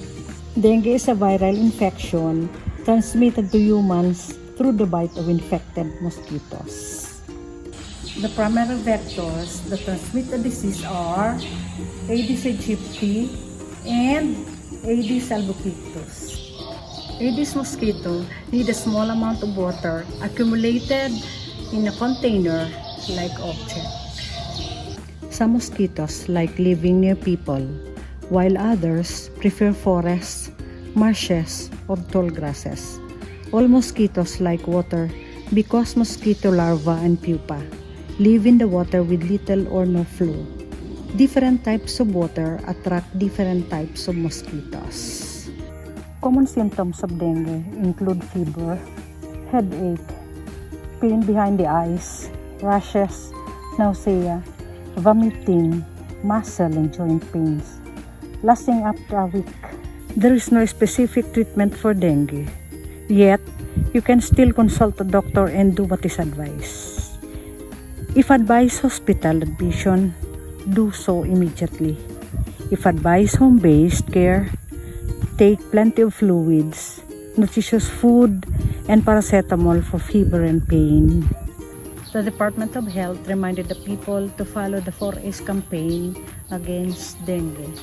dengue is a viral infection transmitted to humans through the bite of infected mosquitoes. The primary vectors that transmit the disease are Aedes aegypti and Aedes albopictus. Aedes mosquito need a small amount of water accumulated in a container like object. Some mosquitoes like living near people, while others prefer forests, marshes, or tall grasses. All mosquitoes like water because mosquito larvae and pupa live in the water with little or no flow. Different types of water attract different types of mosquitoes. Common symptoms of dengue include fever, headache, pain behind the eyes, rashes, nausea, vomiting, muscle and joint pains, lasting up to a week. There is no specific treatment for dengue, yet you can still consult a doctor and do what is advised. If advised hospital admission, do so immediately. If advised home-based care, take plenty of fluids, nutritious food, and paracetamol for fever and pain. The Department of Health reminded the people to follow the 4A's campaign against dengue.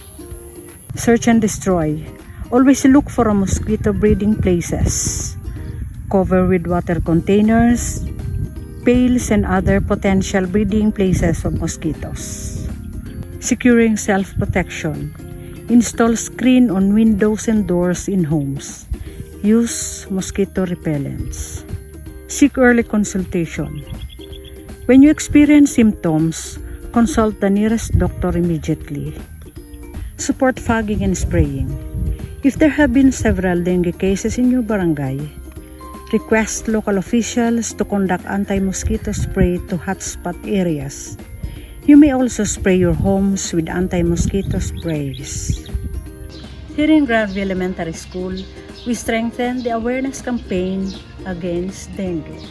Search and destroy. Always look for a mosquito breeding places. Cover with water containers, pails, and other potential breeding places of mosquitoes. Securing self-protection. Install screen on windows and doors in homes. Use mosquito repellents. Seek early consultation. When you experience symptoms, consult the nearest doctor immediately. Support fogging and spraying. If there have been several dengue cases in your barangay, request local officials to conduct anti-mosquito spray to hotspot areas. You may also spray your homes with anti-mosquito sprays. Here in Grandview Elementary School, we strengthen the awareness campaign against dengue.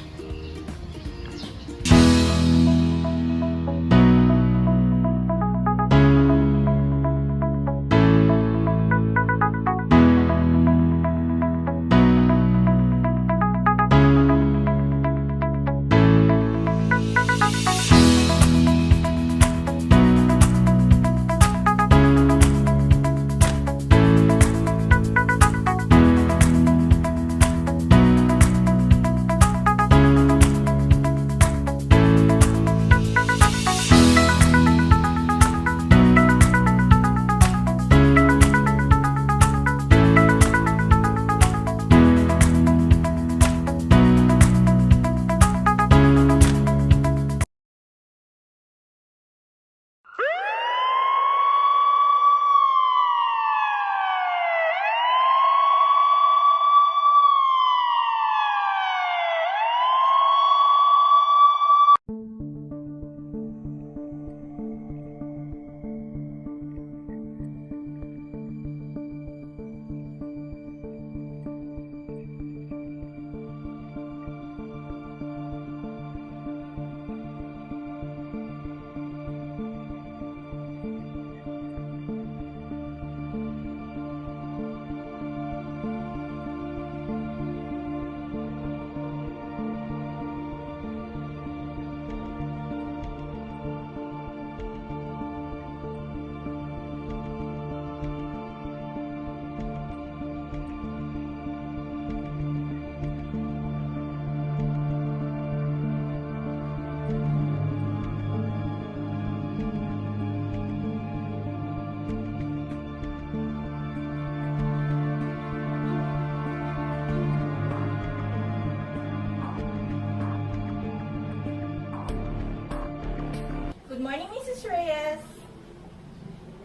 morning, Mrs. Reyes.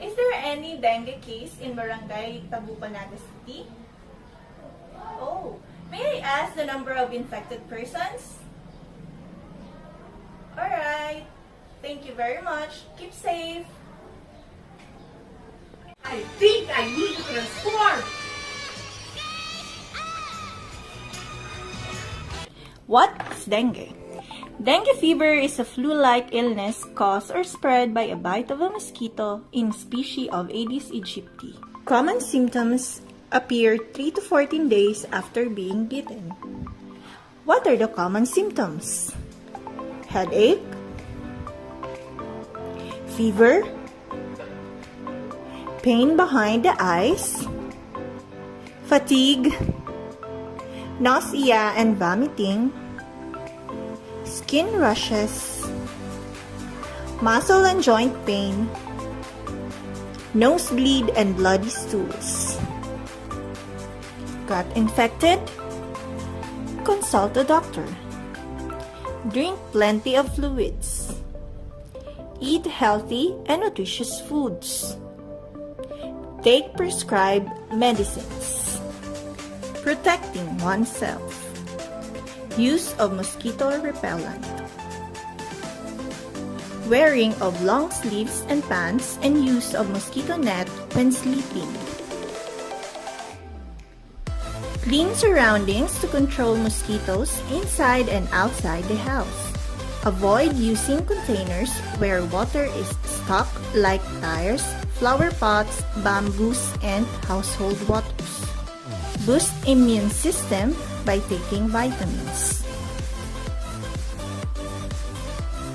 Is there any dengue case in Barangay Tabupanada City? Oh, may I ask the number of infected persons? Alright. Thank you very much. Keep safe. I think I need to transform! What's dengue? Dengue fever is a flu-like illness caused or spread by a bite of a mosquito in species of Aedes aegypti. Common symptoms appear 3 to 14 days after being bitten. What are the common symptoms? Headache, fever, pain behind the eyes, fatigue, nausea and vomiting, skin rashes, muscle and joint pain, nosebleed and bloody stools. Got infected? Consult a doctor. Drink plenty of fluids. Eat healthy and nutritious foods. Take prescribed medicines. Protecting oneself. Use of mosquito repellent. Wearing of long sleeves and pants and use of mosquito net when sleeping. Clean surroundings to control mosquitoes inside and outside the house. Avoid using containers where water is stuck like tires, flower pots, bamboos, and household waters. Boost immune system by taking vitamins.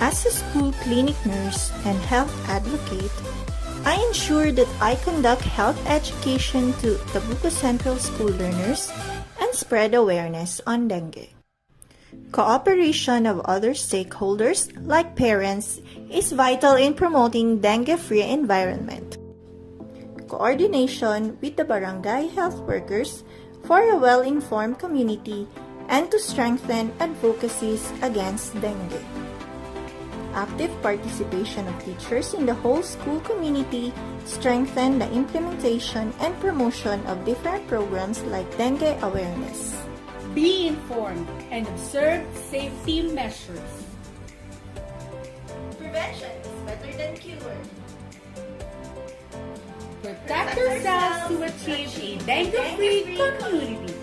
As a school clinic nurse and health advocate, I ensure that I conduct health education to Tabuco Central School learners and spread awareness on dengue. Cooperation of other stakeholders like parents is vital in promoting dengue-free environment. Coordination with the barangay health workers for a well-informed community and to strengthen advocacies against dengue. Active participation of teachers in the whole school community strengthen the implementation and promotion of different programs like dengue awareness. Be informed and observe safety measures. Prevention is better than cure. Protect yourselves to achieve a dengue-free community.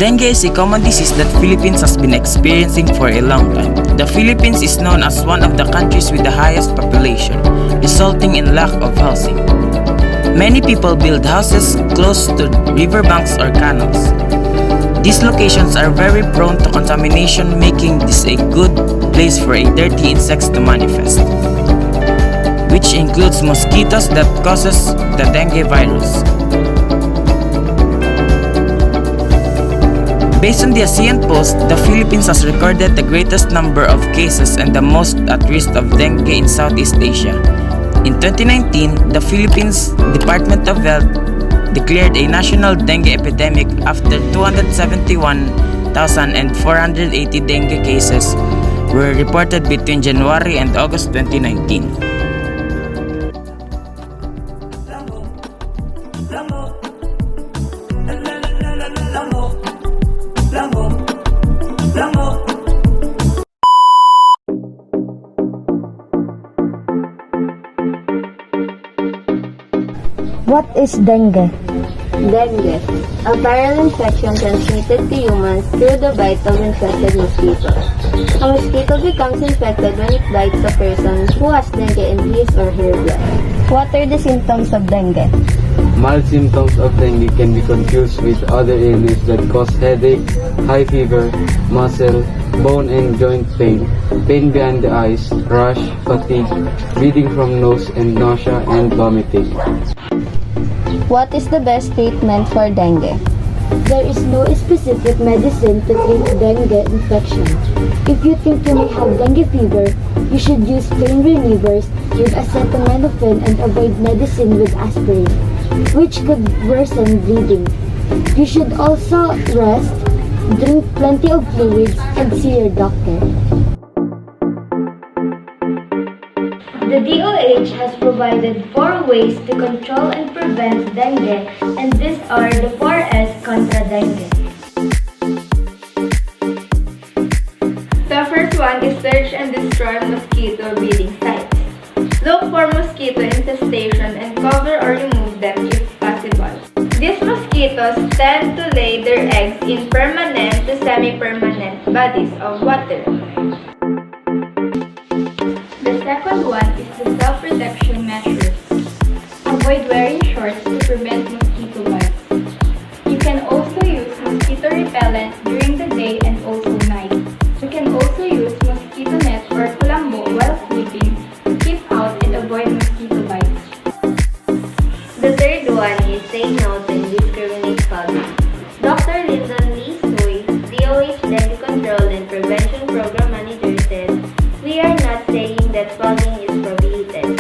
Dengue is a common disease that Philippines has been experiencing for a long time. The Philippines is known as one of the countries with the highest population, resulting in lack of housing. Many people build houses close to riverbanks or canals. These locations are very prone to contamination, making this a good place for a dirty insects to manifest, which includes mosquitoes that causes the dengue virus. Based on the ASEAN Post, the Philippines has recorded the greatest number of cases and the most at risk of dengue in Southeast Asia. In 2019, the Philippines Department of Health declared a national dengue epidemic after 271,480 dengue cases were reported between January and August 2019. What is dengue? Dengue, a viral infection transmitted to humans through the bite of infected mosquitoes. A mosquito becomes infected when it bites a person who has dengue in his or her blood. What are the symptoms of dengue? Mild symptoms of dengue can be confused with other illness that cause headache, high fever, muscle, bone and joint pain, pain behind the eyes, rash, fatigue, bleeding from nose and nausea and vomiting. What is the best treatment for dengue? There is no specific medicine to treat dengue infection. If you think you may have dengue fever, you should use pain relievers with acetaminophen and avoid medicine with aspirin, which could worsen bleeding. You should also rest, drink plenty of fluids, and see your doctor. The DOH has provided 4 ways to control and prevent dengue, and these are the 4S contra dengue. The first one is search and destroy mosquito breeding sites. Look for mosquito infestation and cover or remove them if possible. These mosquitoes tend to lay their eggs in permanent to semi-permanent bodies of water. The second one is the self-protection measures. Avoid wearing shorts to prevent mosquito bites. You can also use mosquito repellent during the day and also night. You can also use mosquito net or kulambo while sleeping to keep out and avoid mosquito bites. The third one is say no to indiscriminate fogging. Dr. Lyndon Lee Sui, DOH Dengue Control and Prevention Program Manager said, "We are not saying that fogging is prohibited.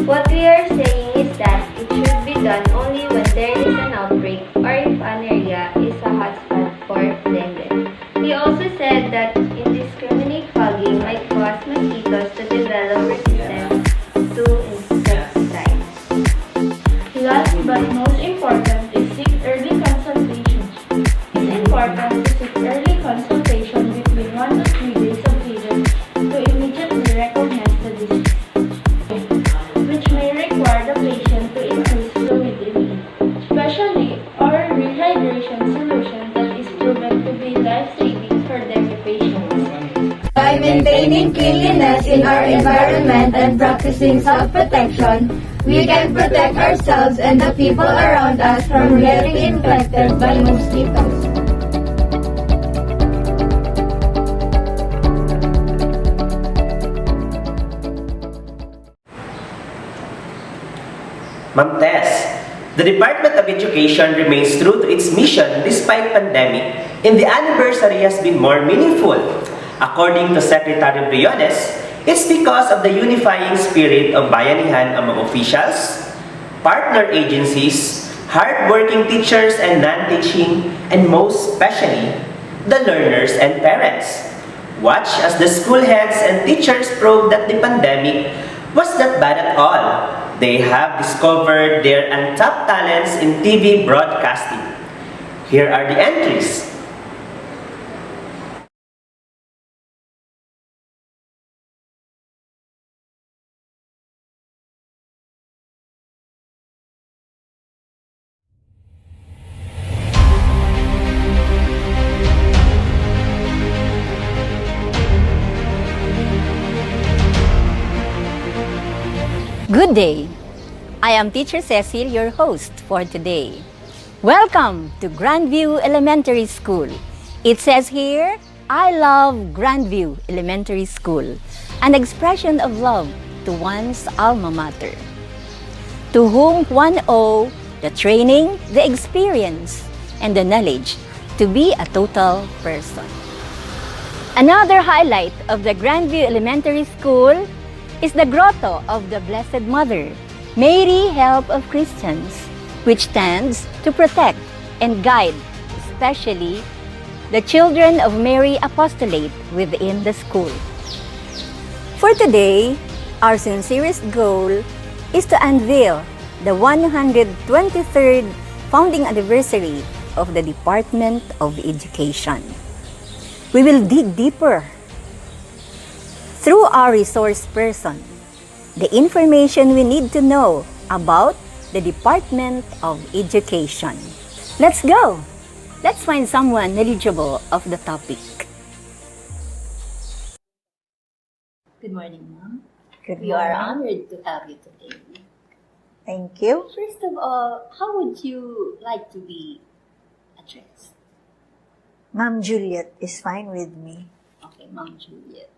What we are saying is that it should be done only when there is an outbreak or if an area is a hotspot for dengue." He also said that indiscriminate fogging might cause mosquitoes to develop resistance to insecticides. Last but most important is seek early consultation. It's important to seek early consultation between 1 to 3 days of fever to immediately recognize the disease, which may require the patient to increase fluid intake, especially oral rehydration solution that is proven to be life-saving for dengue patients. By maintaining cleanliness in our environment and practicing self-protection, we can protect ourselves and the people around us from getting infected by mosquitoes. Ma'am Tess, the Department of Education remains true to its mission despite pandemic, and the anniversary has been more meaningful. According to Secretary Briones, it's because of the unifying spirit of bayanihan among officials, partner agencies, hard-working teachers and non-teaching, and most especially, the learners and parents. Watch as the school heads and teachers prove that the pandemic was not bad at all. They have discovered their untapped talents in TV broadcasting. Here are the entries. Good day. I am Teacher Cecil, your host for today. Welcome to Grandview Elementary School. It says here, I love Grandview Elementary School, an expression of love to one's alma mater, to whom one owe the training, the experience, and the knowledge to be a total person. Another highlight of the Grandview Elementary School is the Grotto of the Blessed Mother, Mary Help of Christians, which stands to protect and guide, especially the children of Mary Apostolate within the school. For today, our sincerest goal is to unveil the 123rd founding anniversary of the Department of Education. We will dig deeper through our resource person, the information we need to know about the Department of Education. Let's go! Let's find someone knowledgeable of the topic. Good morning, Ma'am. Good We are morning. honored to have you today. Thank you. First of all, how would you like to be addressed? Ma'am Juliet is fine with me. Okay, Ma'am Juliet.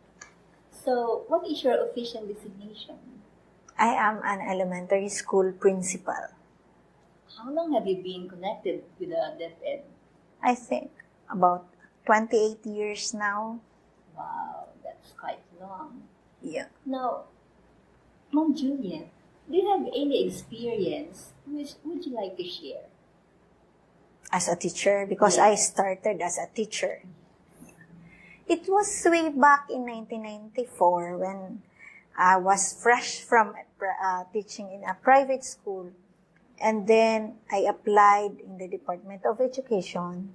So, what is your official designation? I am an elementary school principal. How long have you been connected with the DepEd? I think about 28 years now. Wow, that's quite long. Yeah. Now, Ma'am Juliet, do you have any experience which would you like to share? As a teacher, because Yes. I started as a teacher. It was way back in 1994 when I was fresh from teaching in a private school. And then I applied in the Department of Education.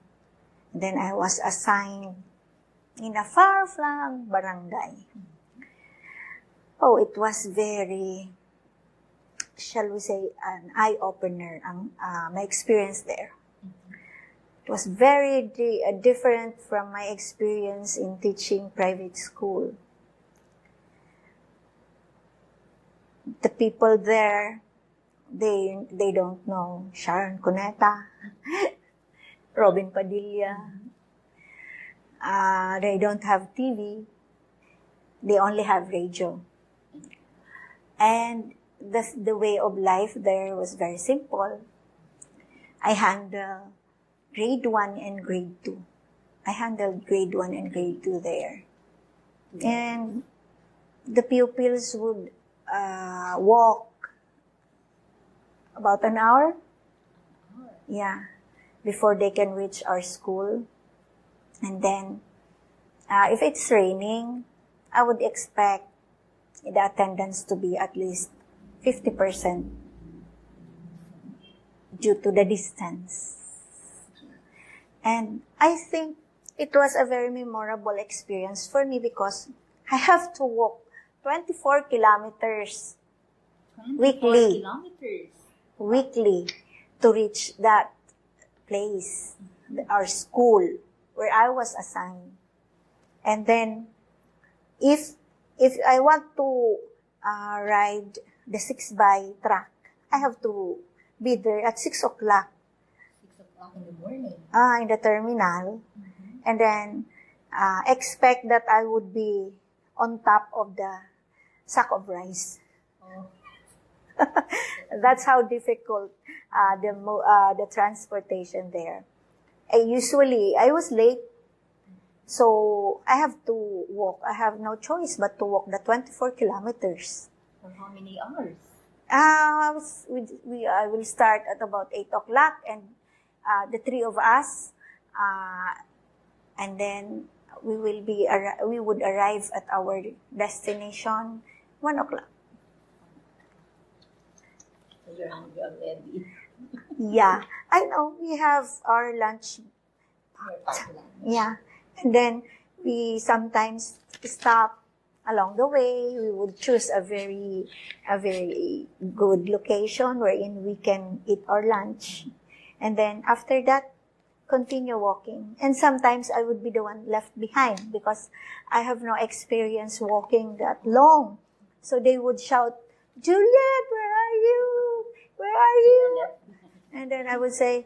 Then I was assigned in a far-flung barangay. Oh, it was very, shall we say, an eye-opener, my experience there. It was very different from my experience in teaching private school. The people there, they don't know Sharon Cuneta, Robin Padilla. They don't have TV. They only have radio. And the way of life there was very simple. I handled grade 1 and grade 2. I handled grade 1 and grade 2 there. And the pupils would walk about an hour. Yeah, before they can reach our school. And then, if it's raining, I would expect the attendance to be at least 50% due to the distance. And I think it was a very memorable experience for me because I have to walk 24 kilometers 24 weekly. kilometers. Weekly to reach that place, our school, where I was assigned. And then, if I want to ride the 6x truck, I have to be there at 6 o'clock. 6 o'clock in the morning. In the terminal. And then, expect that I would be on top of the sack of rice. Oh. That's how difficult the transportation there. Usually, I was late, so I have to walk. I have no choice but to walk the 24 kilometers. For how many hours? I will start at about 8 o'clock, and the three of us, and then we would arrive at our destination 1 o'clock. You're hungry already. Yeah, I know. We have our lunch. Yeah, and then we sometimes stop along the way. We would choose a very good location wherein we can eat our lunch, and then after that, continue walking. And sometimes I would be the one left behind because I have no experience walking that long. So they would shout Juliet, where are you? Where are you? And then I would say,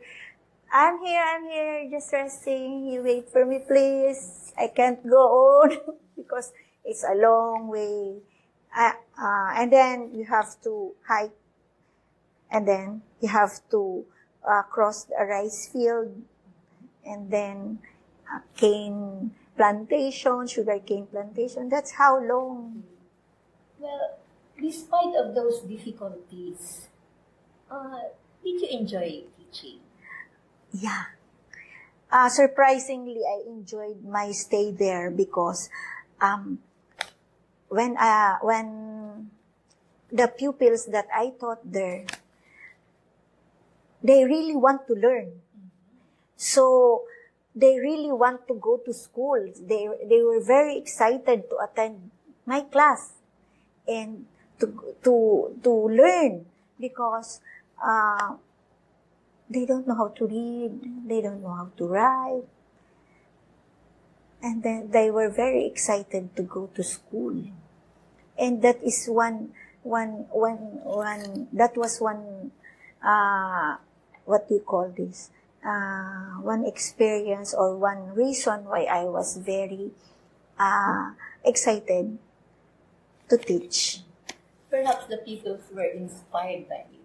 I'm here, just resting. You wait for me, please. I can't go on because it's a long way. And then you have to hike. And then you have to cross a rice field. And then cane plantation, sugar cane plantation. That's how long. Well, despite of those difficulties, did you enjoy teaching? Yeah. Surprisingly, I enjoyed my stay there because when the pupils that I taught there, they really want to learn. So they really want to go to school. They were very excited to attend my class and to learn because they don't know how to read, they don't know how to write. And then they were very excited to go to school. And that is one what do you call this? One experience or one reason why I was very excited to teach. Perhaps the pupils were inspired by you.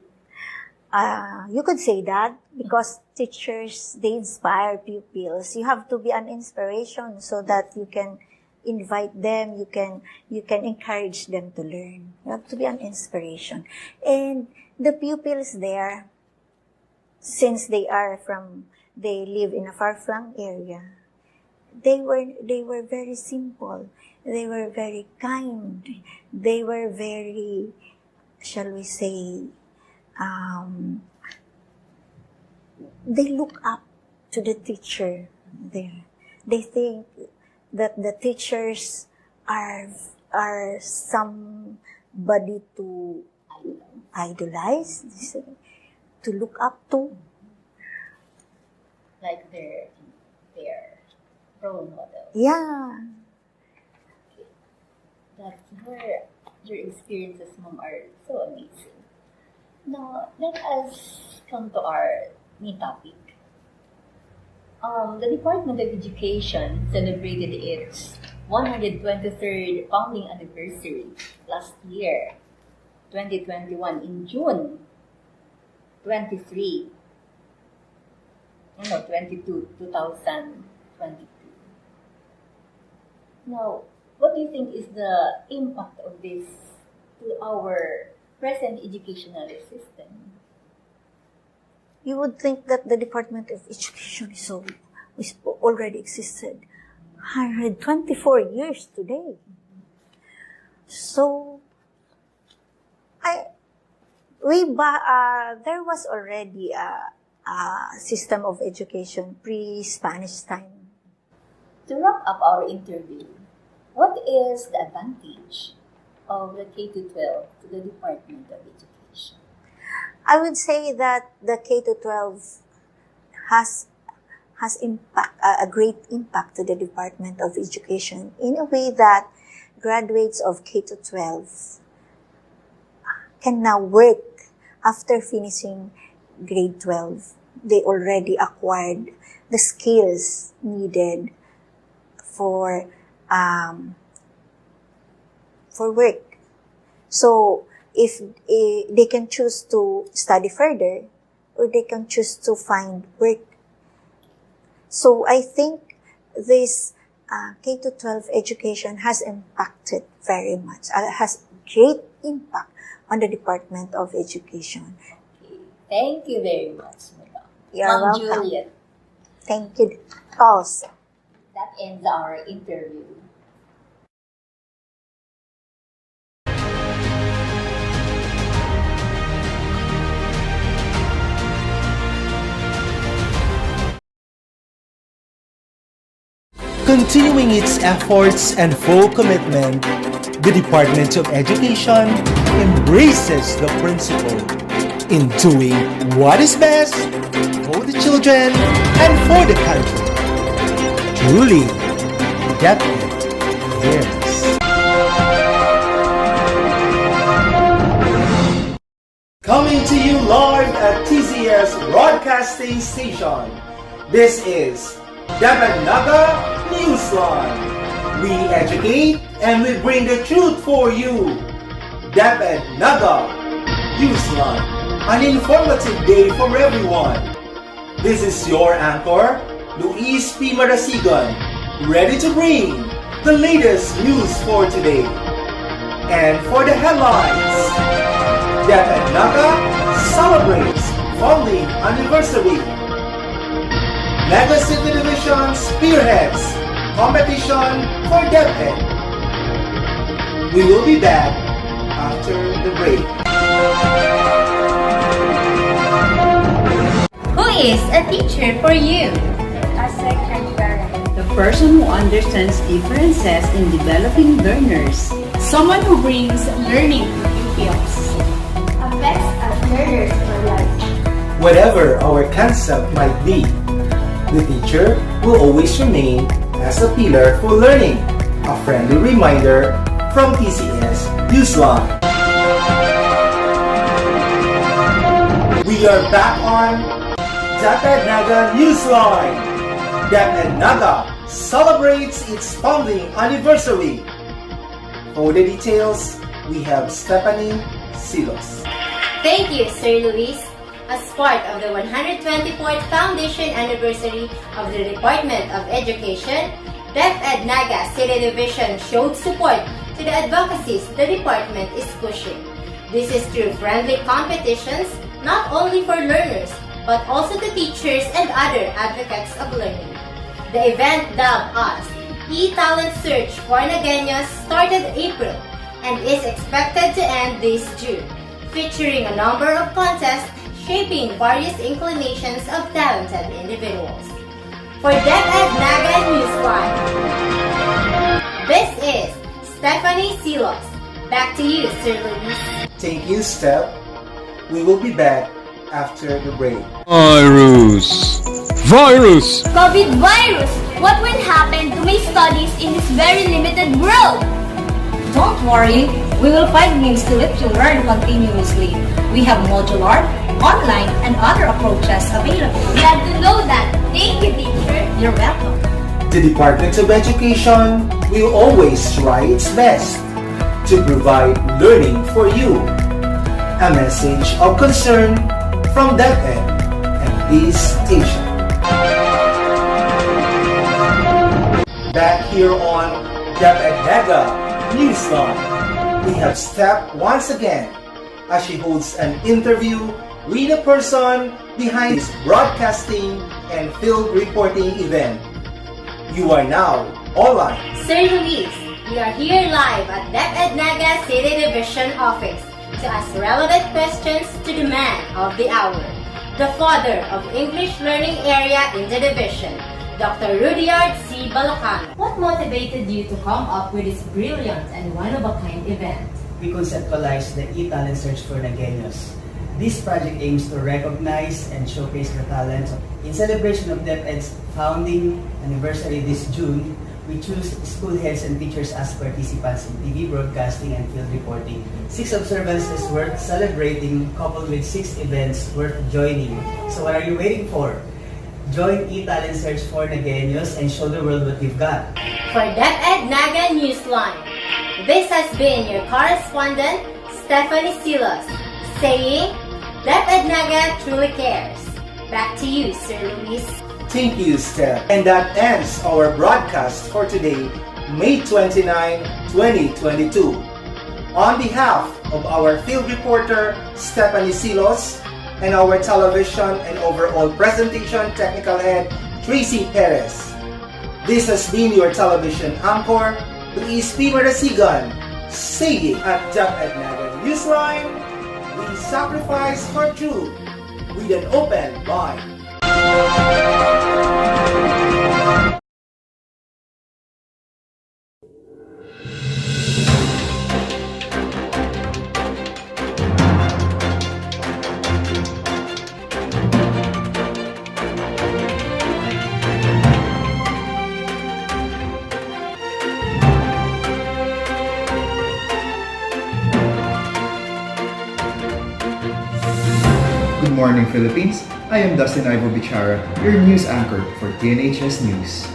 You could say that because teachers, they inspire pupils. You have to be an inspiration so that you can invite them, you can encourage them to learn. You have to be an inspiration. And the pupils there, since they live in a far-flung area, they were very simple. They were very kind. They were very, shall we say, they look up to the teacher there. They think that the teachers are somebody to idolize, to look up to. Like their role model. Yeah. That's where your experiences, Mom, are so amazing. Now, let us come to our main topic. The Department of Education celebrated its 123rd founding anniversary last year, 2021, in June 2022. Now, what do you think is the impact of this to our present educational system? You would think that the Department of Education is already existed 124 years today. So, there was already a system of education pre-Spanish time. To wrap up our interview, what is the advantage of the K-12 to the Department of Education? I would say that the K-12 has a great impact to the Department of Education in a way that graduates of K-12 can now work after finishing grade 12. They already acquired the skills needed for work. So if they can choose to study further or they can choose to find work. So I think this K-12 education has impacted very much, has great impact on the Department of Education. Okay. Thank you very much, Madam. You're Ma'am welcome. Juliet. Thank you also. That ends our interview. Continuing its efforts and full commitment, the Department of Education embraces the principle in doing what is best for the children and for the country. Truly, get it, yes. TCS Broadcasting Station. This is Naga Newsline. We educate and we bring the truth for you. Naga Newsline. An informative day for everyone. This is your anchor, Luis P. Marasigan, ready to bring the latest news for today. And for the headlines, Naga celebrates founding anniversary. Mega City Division spearheads competition for DepEd. We will be back after the break. Who is a teacher for you? A second parent. The person who understands differences in developing learners. Someone who brings learning to pupils. A best of learners for life. Whatever our concept might be, the teacher will always remain as a pillar for learning. A friendly reminder from TCS Newsline. We are back on Naga Newsline. Naga celebrates its founding anniversary. For the details, we have Stephanie Silos. Thank you, Sir Luis. As part of the 124th Foundation Anniversary of the Department of Education, DepEd Naga City Division showed support to the advocacies the department is pushing. This is through friendly competitions, not only for learners, but also to teachers and other advocates of learning. The event dubbed as E-Talent Search for Nagueños started April and is expected to end this June, featuring a number of contests shaping various inclinations of talented individuals. For DepEd Naga Newsline, this is Stephanie Silos. Back to you, Sir Luis. Thank you, Steph. We will be back after the break. Virus! COVID virus! What will happen to my studies in this very limited world? Don't worry, we will find means to let you learn continuously. We have modular, online, and other approaches available. Glad to know that. Thank you, teacher. You're welcome. The Department of Education will always try its best to provide learning for you. A message of concern from DepEd and this station. Back here on Naga Newsline, we have Steph once again as she holds an interview with a person behind this broadcasting and field reporting event. You are now online. Sir Luis, we are here live at DepEd Naga City Division Office to ask relevant questions to the man of the hour, the father of English learning area in the division, Dr. Rudyard C. Balacano. What motivated you to come up with this brilliant and one-of-a-kind event? We conceptualized the e-Talent Search for Nagueños. This project aims to recognize and showcase the talents. In celebration of DepEd's founding anniversary this June, we choose school heads and teachers as participants in TV broadcasting and field reporting. 6 observances worth celebrating, coupled with 6 events worth joining. So what are you waiting for? Join e-Talent Search for Nagueños and show the world what you've got. For DepEd Naga Newsline, this has been your correspondent, Stephanie Silos, saying, DepEd Naga truly cares. Back to you, Sir Luis. Thank you, Steph. And that ends our broadcast for today, May 29, 2022. On behalf of our field reporter, Stephanie Silos, and our television and overall presentation technical head, Tracy Perez. This has been your television anchor, Luis P. Marasigan, saying at DepEd Naga Newsline, we sacrifice for truth with an open mind. Good morning, Philippines. I am Dustin Ivo Bichara, your news anchor for TNHS News.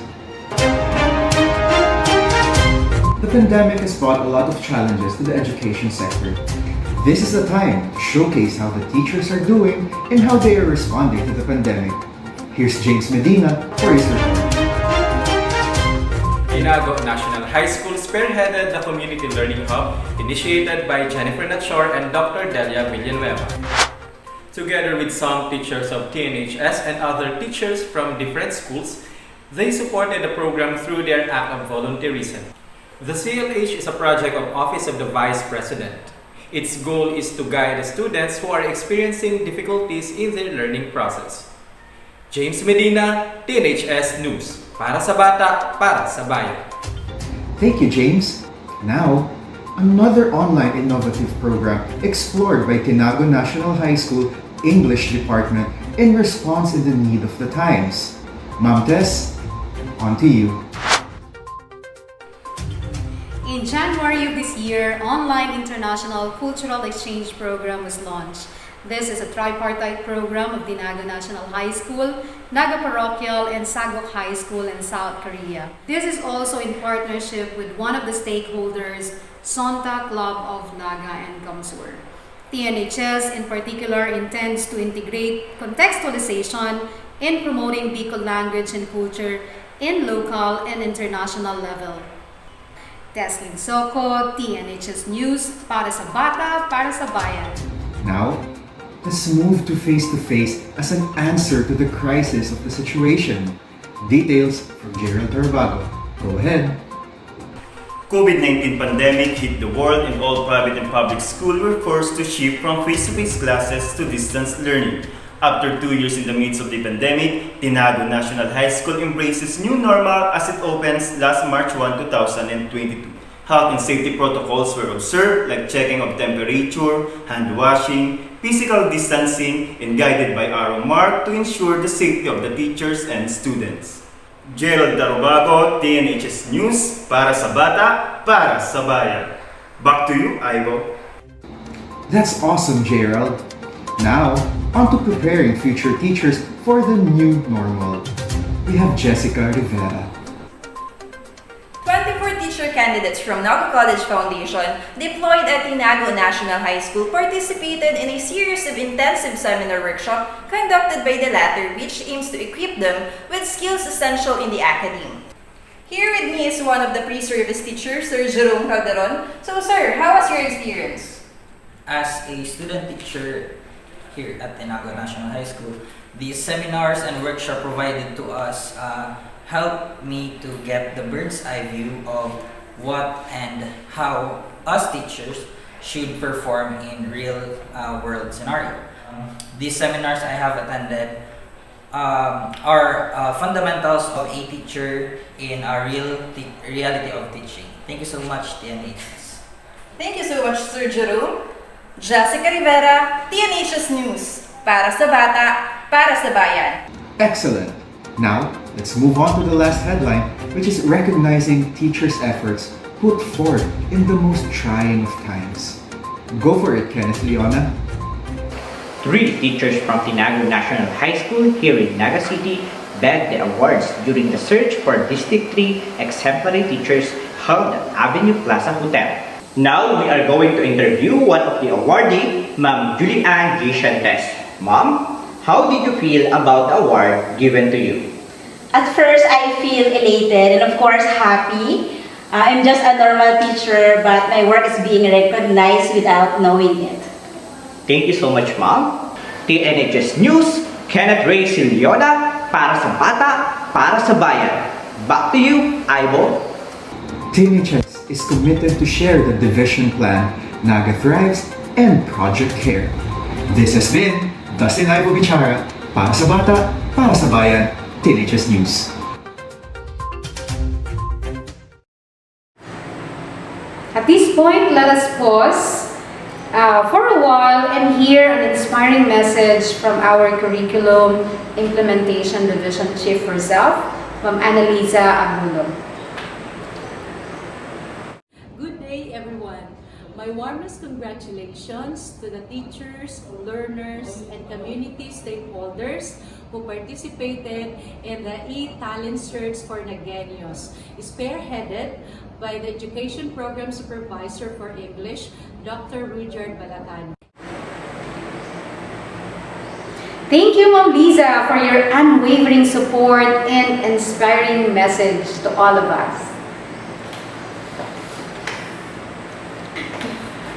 The pandemic has brought a lot of challenges to the education sector. This is the time to showcase how the teachers are doing and how they are responding to the pandemic. Here's James Medina for his report. Inago National High School spearheaded the Community Learning Hub initiated by Jennifer Natshor and Dr. Delia Villanueva. Together with some teachers of TNHS and other teachers from different schools, they supported the program through their act of volunteerism. The CLH is a project of Office of the Vice President. Its goal is to guide the students who are experiencing difficulties in their learning process. James Medina, TNHS News. Para sa bata, para sa bayan. Thank you, James. Now, another online innovative program explored by Tinago National High School English Department in response to the need of the times. Ma'am Tess, on to you. In January of this year, online international cultural exchange program was launched. This is a tripartite program of Tinago National High School, Naga Parochial, and Sagok High School in South Korea. This is also in partnership with one of the stakeholders, Sonta Club of Naga and Kamsur. TNHS in particular intends to integrate contextualization in promoting Bicol language and culture in local and international level. Teslin Soko, TNHS News, para sa bata, para sa bayan. Now, let's move to face as an answer to the crisis of the situation. Details from Gerald Tarbago. Go ahead. COVID-19 pandemic hit the world and all private and public schools were forced to shift from face-to-face classes to distance learning. After 2 years in the midst of the pandemic, Tinago National High School embraces new normal as it opens last March 1, 2022. Health and safety protocols were observed like checking of temperature, hand washing, physical distancing, and guided by arrow mark to ensure the safety of the teachers and students. Gerald Darubago, TNHS News, para sa bata, para sa bayan. Back to you, Ivo. That's awesome, Gerald. Now, on to preparing future teachers for the new normal. We have Jessica Rivera. 24 teacher candidates from Naga College Foundation deployed at Tinago National High School participated in a series of intensive seminar workshops conducted by the latter, which aims to equip them with skills essential in the academy. Here with me is one of the pre-service teachers, Sir Jerome Calderon. So sir, how was your experience? As a student teacher here at Tinago National High School, these seminars and workshops provided to us helped me to get the bird's eye view of what and how us teachers should perform in real world scenario. These seminars I have attended are fundamentals of a teacher in a reality of teaching. Thank you so much, TNHS. Thank you so much, Sir Jerome. Jessica Rivera, TNHS News. Para sa bata, para sa bayan. Excellent. Now, let's move on to the last headline, which is recognizing teachers' efforts put forth in the most trying of times. Go for it, Kenneth Leona. 3 teachers from Tinago National High School here in Naga City bagged the awards during the search for District 3 exemplary teachers held at Avenue Plaza Hotel. Now, we are going to interview one of the awardee, Ma'am Julianne G. Shantes. Ma'am, how did you feel about the award given to you? At first, I feel elated and of course happy. I'm just a normal teacher, but my work is being recognized without knowing it. Thank you so much, Ma'am. TNHS News, Kenneth Ray Siliona, para sa bata, para sa bayan. Back to you, Ivo. TNHS is committed to share the division plan, Naga Thrives, and Project Care. This has been Dustin Ivo Bichara, para sa bata, para sa bayan, TNHS News. At this point, let us pause for a while and hear an inspiring message from our Curriculum Implementation Division Chief herself, Ma'am Annalisa Agulo. Good day, everyone. My warmest congratulations to the teachers, learners, and community stakeholders who participated in the e-Talent Search for Nagueños, spearheaded by the Education Program Supervisor for English, Dr. Rudyard Balacano. Thank you, Ma'am Liza, for your unwavering support and inspiring message to all of us.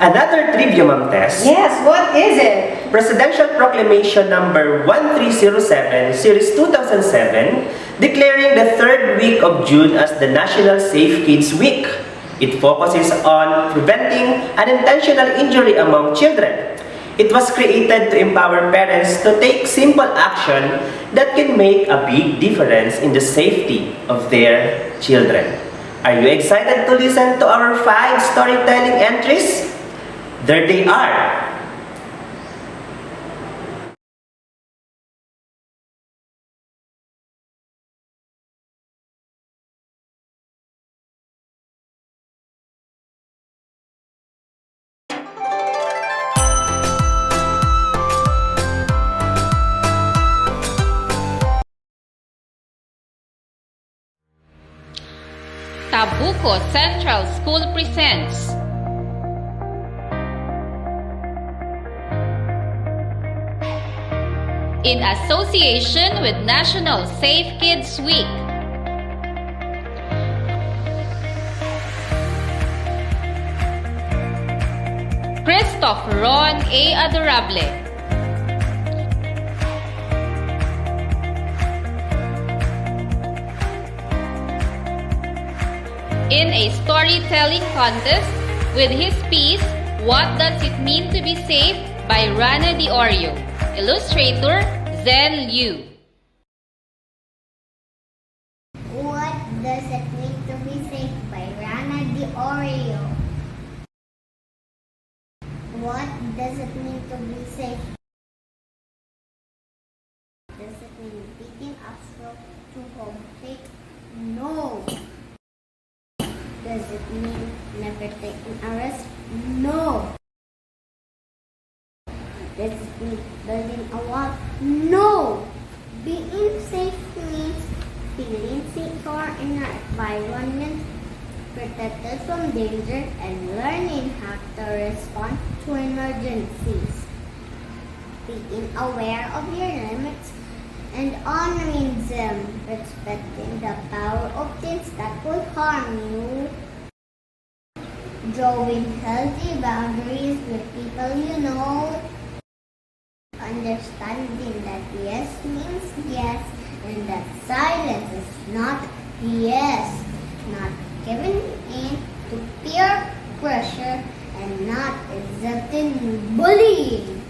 Another trivia, Ma'am Tess. Yes, what is it? Presidential Proclamation number 1307, Series 2007, declaring the third week of June as the National Safe Kids Week. It focuses on preventing unintentional injury among children. It was created to empower parents to take simple action that can make a big difference in the safety of their children. Are you excited to listen to our 5 storytelling entries? There they are. Tabuco Central School presents in association with National Safe Kids Week. Christoph Ron A. Adorable. In a storytelling contest with his piece, What Does It Mean to Be Safe by Rana Di Oreo. Illustrator, Zen Liu. What does it mean to be safe by Rana Di Oreo? What does it mean to be safe? Does it mean beating up to home plate? No. Does it mean never taking a risk? No. Does it mean building a wall? No. Being safe means feeling secure in our environment, protected from danger, and learning how to respond to emergencies. Being aware of your limits and honoring them, respecting the power of things that could harm you. Drawing healthy boundaries with people you know. Understanding that yes means yes and that silence is not yes. Not giving in to peer pressure and not accepting bullying.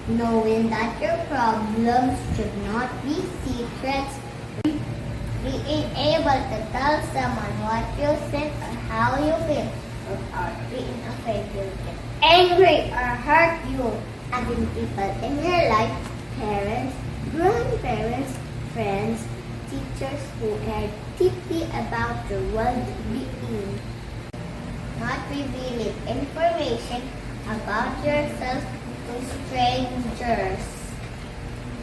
Knowing that your problems should not be secrets. Being able to tell someone what you think or how you feel without being afraid you'll get angry or hurt you. Having people in your life, parents, grandparents, friends, teachers who care deeply about your well-being. Not revealing information about yourself to strangers.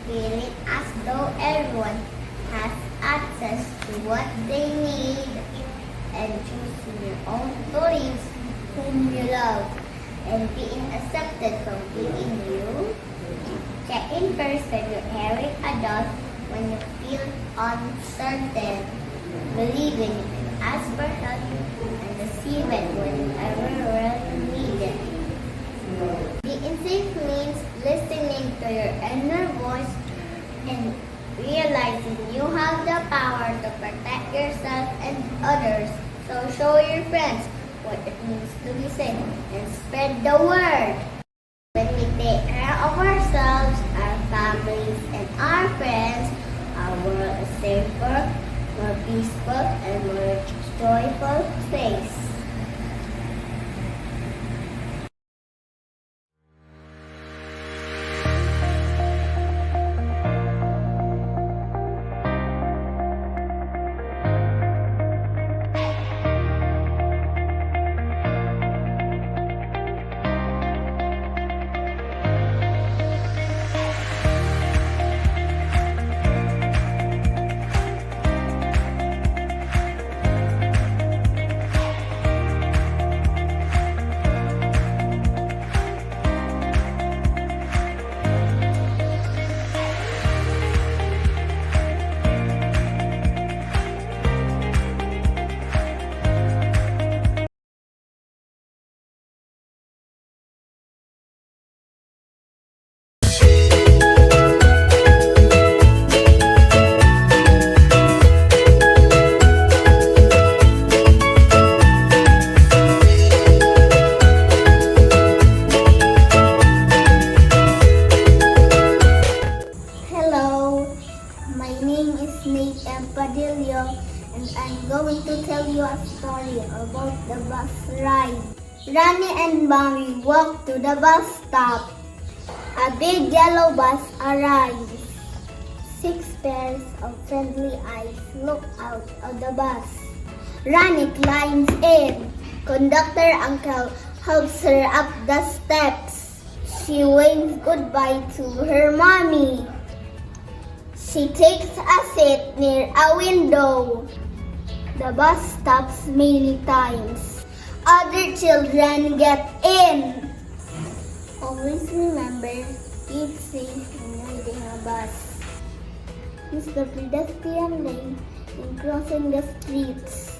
Feeling as though everyone has access to what they need and choosing your own beliefs, whom you love, and being accepted from being you. Checking first with your caring adult when you feel uncertain. Believing you can ask for help and receive it whenever really needed. Being safe means listening to your inner voice and realizing you have the power to protect yourself and others. So show your friends what it means to be safe and spread the word. When we take care of ourselves, our families, and our friends, our world is safer, more peaceful, and more joyful place. Ronnie and Mommy walk to the bus stop. A big yellow bus arrives. 6 pairs of friendly eyes look out of the bus. Ronnie climbs in. Conductor uncle helps her up the steps. She waves goodbye to her mommy. She takes a seat near a window. The bus stops many times. Other children get in. Always remember, keep safe when riding a bus. Use the pedestrian lane in crossing the streets.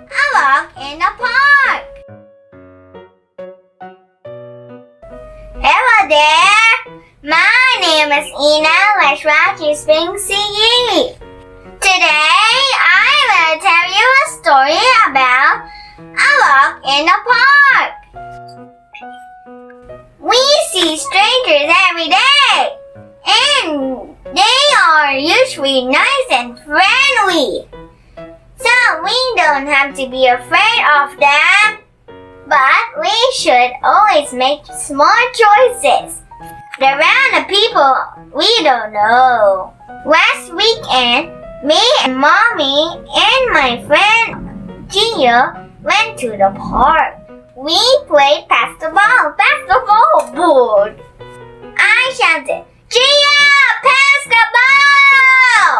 I walk in the park. Hello there. My name is Ina Leshwati Singh. Today I will tell you a story about a walk in the park. We see strangers every day, and they are usually nice and friendly. So we don't have to be afraid of them. But we should always make smart choices around the people we don't know. Last weekend, me and Mommy and my friend Gio went to the park. We played pass the ball board. I shouted, Gio, pass the ball!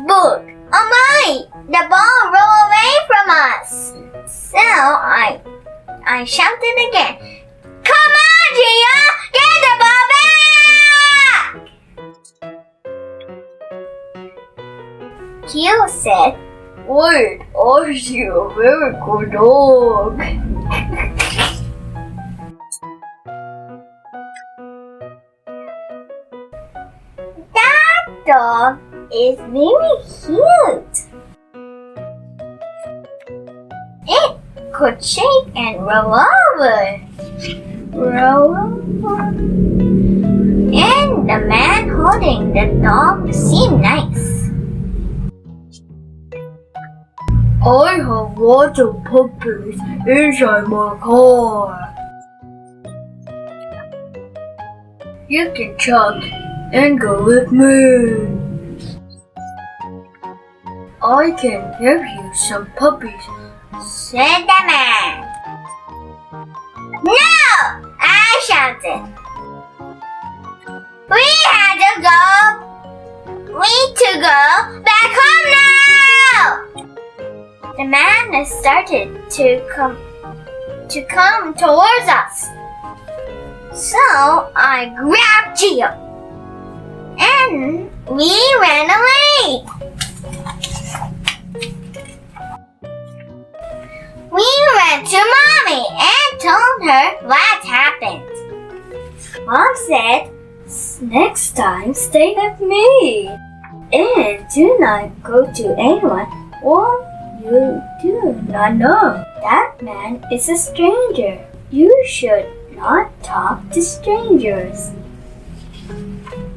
Board. Oh my! The ball rolled away from us. So I shouted again. Come on, Gia! Get the ball back! Gio said, Wait, are you a very good dog? That dog is very cute. It could shake and roll over. And the man holding the dog seemed nice. I have lots of puppies inside my car. You can check and go with me. I can give you some puppies, said the man. No! I shouted. We to go back home now! The man started to come towards us. So I grabbed Gio and we ran away. We went to Mommy and told her what happened. Mom said, next time stay with me and do not go to anyone or you do not know. That man is a stranger. You should not talk to strangers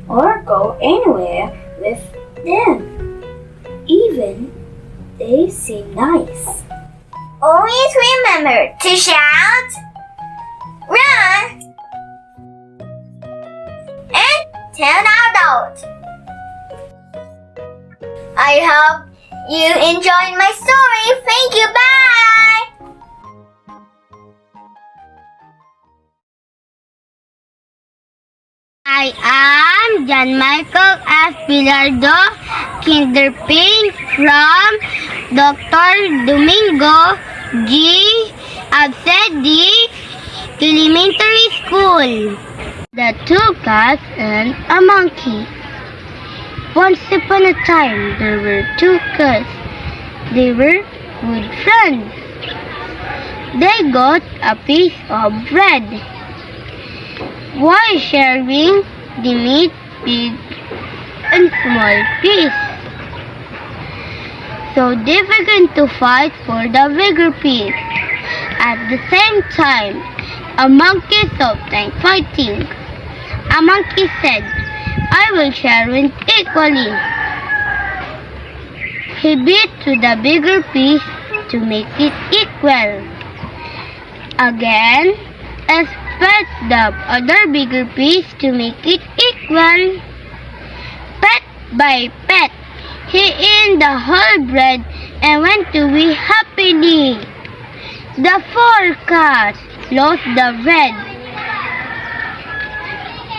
or go anywhere with them, even they seem nice. Always remember to shout, run, and tell out. I hope you enjoyed my story. Thank you. Bye. I am John Michael F. Pilardo, Kinderpin from Dr. Domingo G. Absedi Elementary School. The two cats and a monkey. Once upon a time, there were two cats. They were good friends. They got a piece of bread. While sharing the meat big and small piece. So they began to fight for the bigger piece. At the same time, a monkey saw them fighting. A monkey said, "I will share it equally." He beat to the bigger piece to make it equal. Again, spat the other bigger piece to make it equal. Pet by pet, he ate the whole bread and went away happily. The 4 cats lost the bread.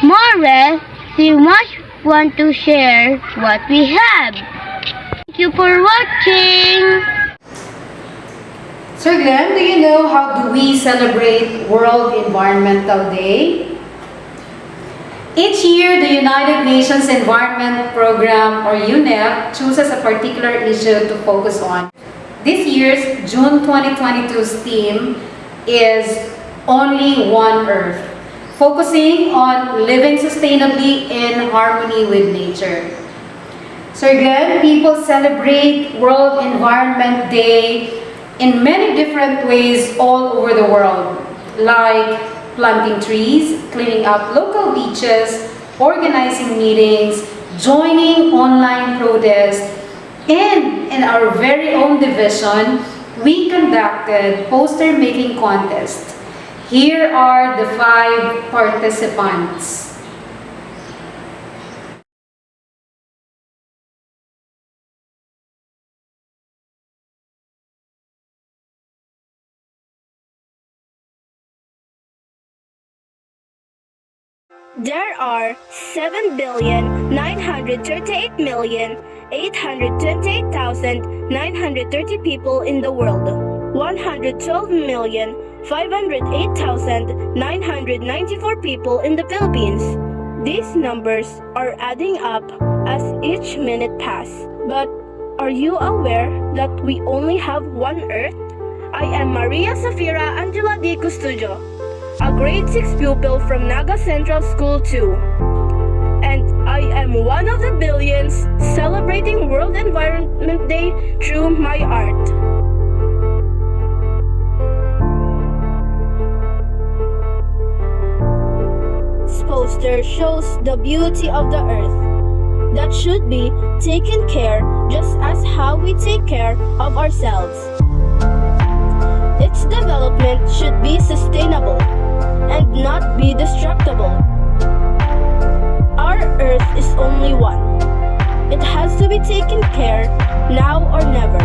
Moreover, we must want to share what we have. Thank you for watching. Sir Glenn, do you know how do we celebrate World Environmental Day? Each year, the United Nations Environment Program, or UNEP, chooses a particular issue to focus on. This year's June 2022's theme is Only One Earth, focusing on living sustainably in harmony with nature. Sir Glenn, people celebrate World Environment Day in many different ways all over the world, like planting trees, cleaning up local beaches, organizing meetings, joining online protests, and in our very own division, we conducted poster making contest. Here are the 5 participants. There are 7,938,828,930 people in the world. 112,508,994 people in the Philippines. These numbers are adding up as each minute passes. But are you aware that we only have one Earth? I am Maria Safira Angela D. Custudio, a grade 6 pupil from Naga Central School 2. And I am one of the billions celebrating World Environment Day through my art. This poster shows the beauty of the earth that should be taken care just as how we take care of ourselves. Its development should be sustainable and not be destructible. Our earth is only one. It has to be taken care now or never.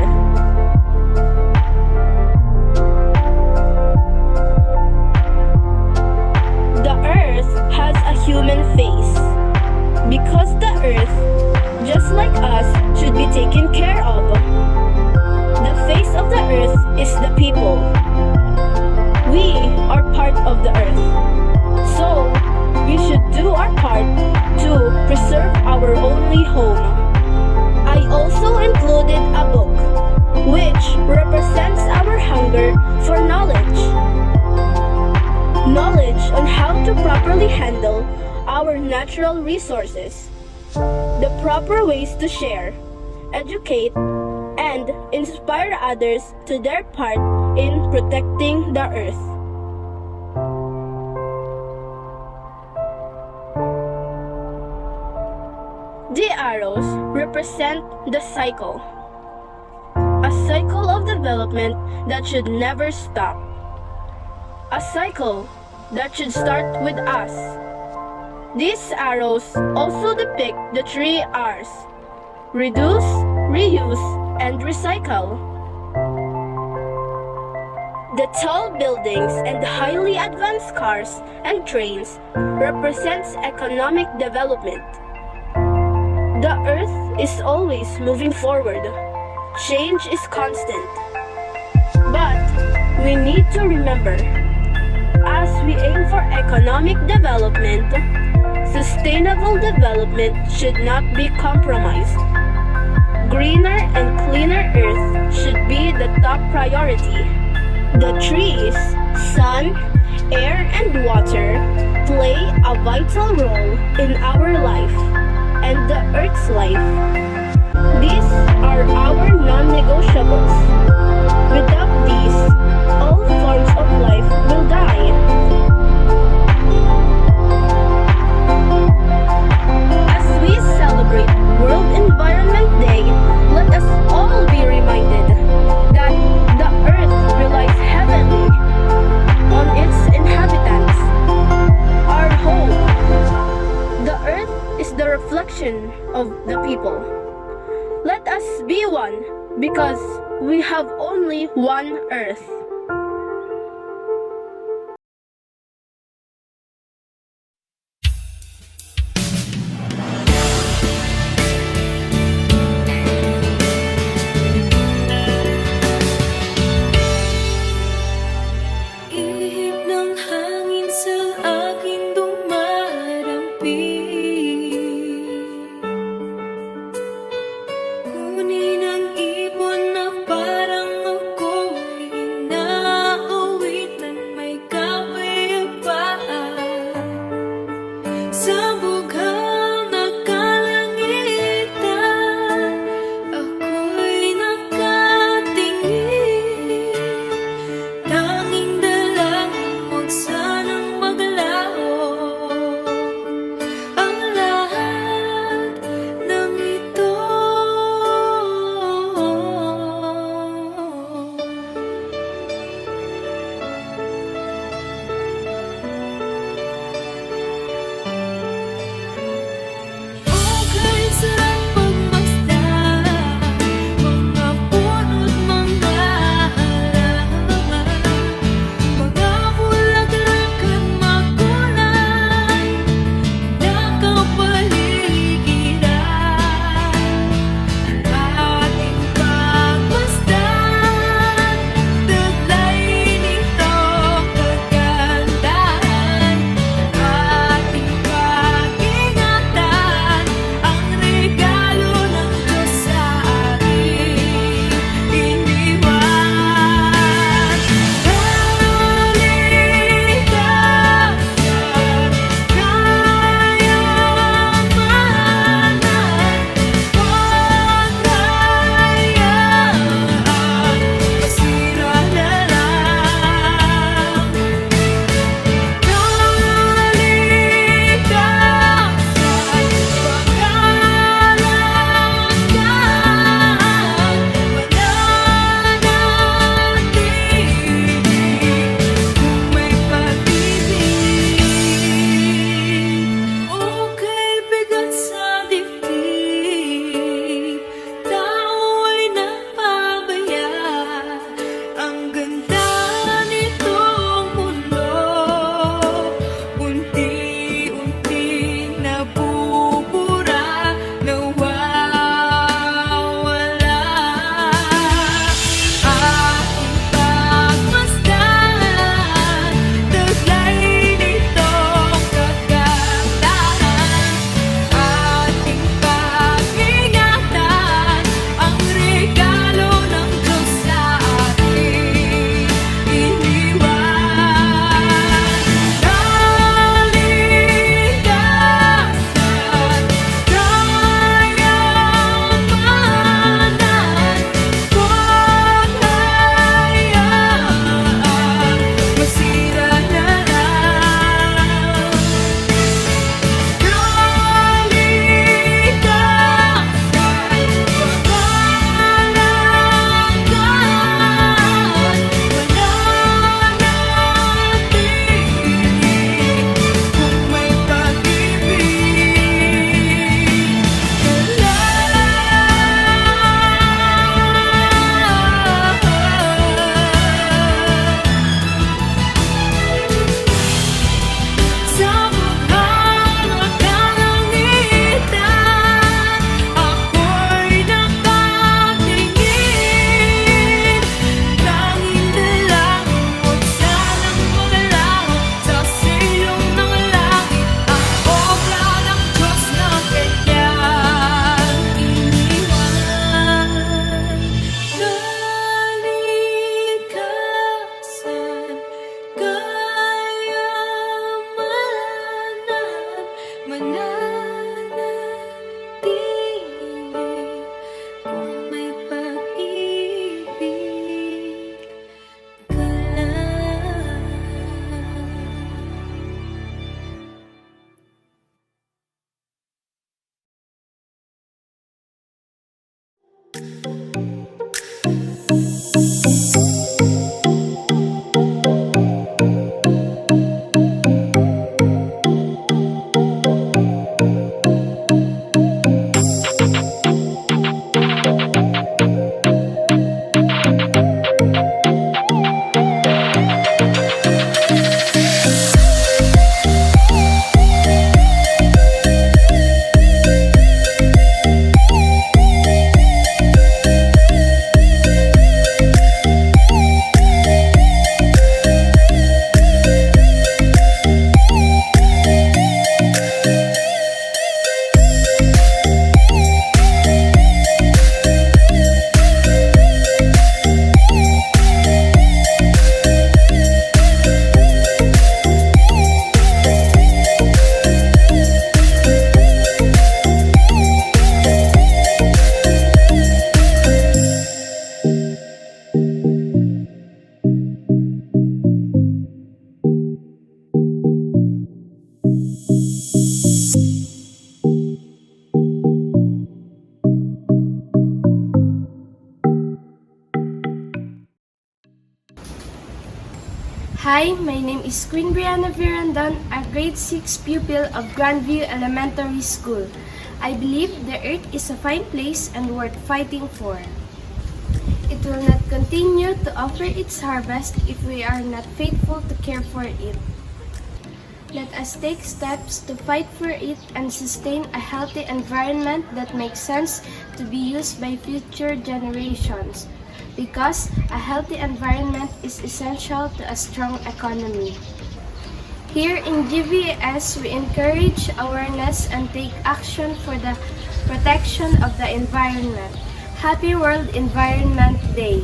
The earth has a human face because the earth, just like us, should be taken care of. The face of the earth is the people. We are part of the earth, so we should do our part to preserve our only home. I also included a book which represents our hunger for knowledge. Knowledge on how to properly handle our natural resources, the proper ways to share, educate, and inspire others to their part in protecting the earth. The arrows represent the cycle, a cycle of development that should never stop, a cycle that should start with us. These arrows also depict the 3 R's: reduce, reuse, and recycle. The tall buildings and highly advanced cars and trains represents economic development. The earth is always moving forward. Change is constant. But we need to remember, as we aim for economic development, sustainable development should not be compromised. Greener and cleaner earth should be the top priority. The trees, sun, Air and water play a vital role in our life and the Earth's life. These are our non-negotiables. Without these, all forms of life will die. As we celebrate World Environment Day, let us all be reminded that the Earth relies heavily on its inhabitants. Our home. The Earth is the reflection of the people. Let us be one because we have only one Earth. Ihip ng hangin sa aking dumarampi. Kunin ang ibon na parang ako'y ina. Hi, my name is Queen Brianna Virandon, a grade 6 pupil of Grandview Elementary School. I believe the earth is a fine place and worth fighting for. It will not continue to offer its harvest if we are not faithful to care for it. Let us take steps to fight for it and sustain a healthy environment that makes sense to be used by future generations, because a healthy environment is essential to a strong economy. Here in GVS, we encourage awareness and take action for the protection of the environment. Happy World Environment Day!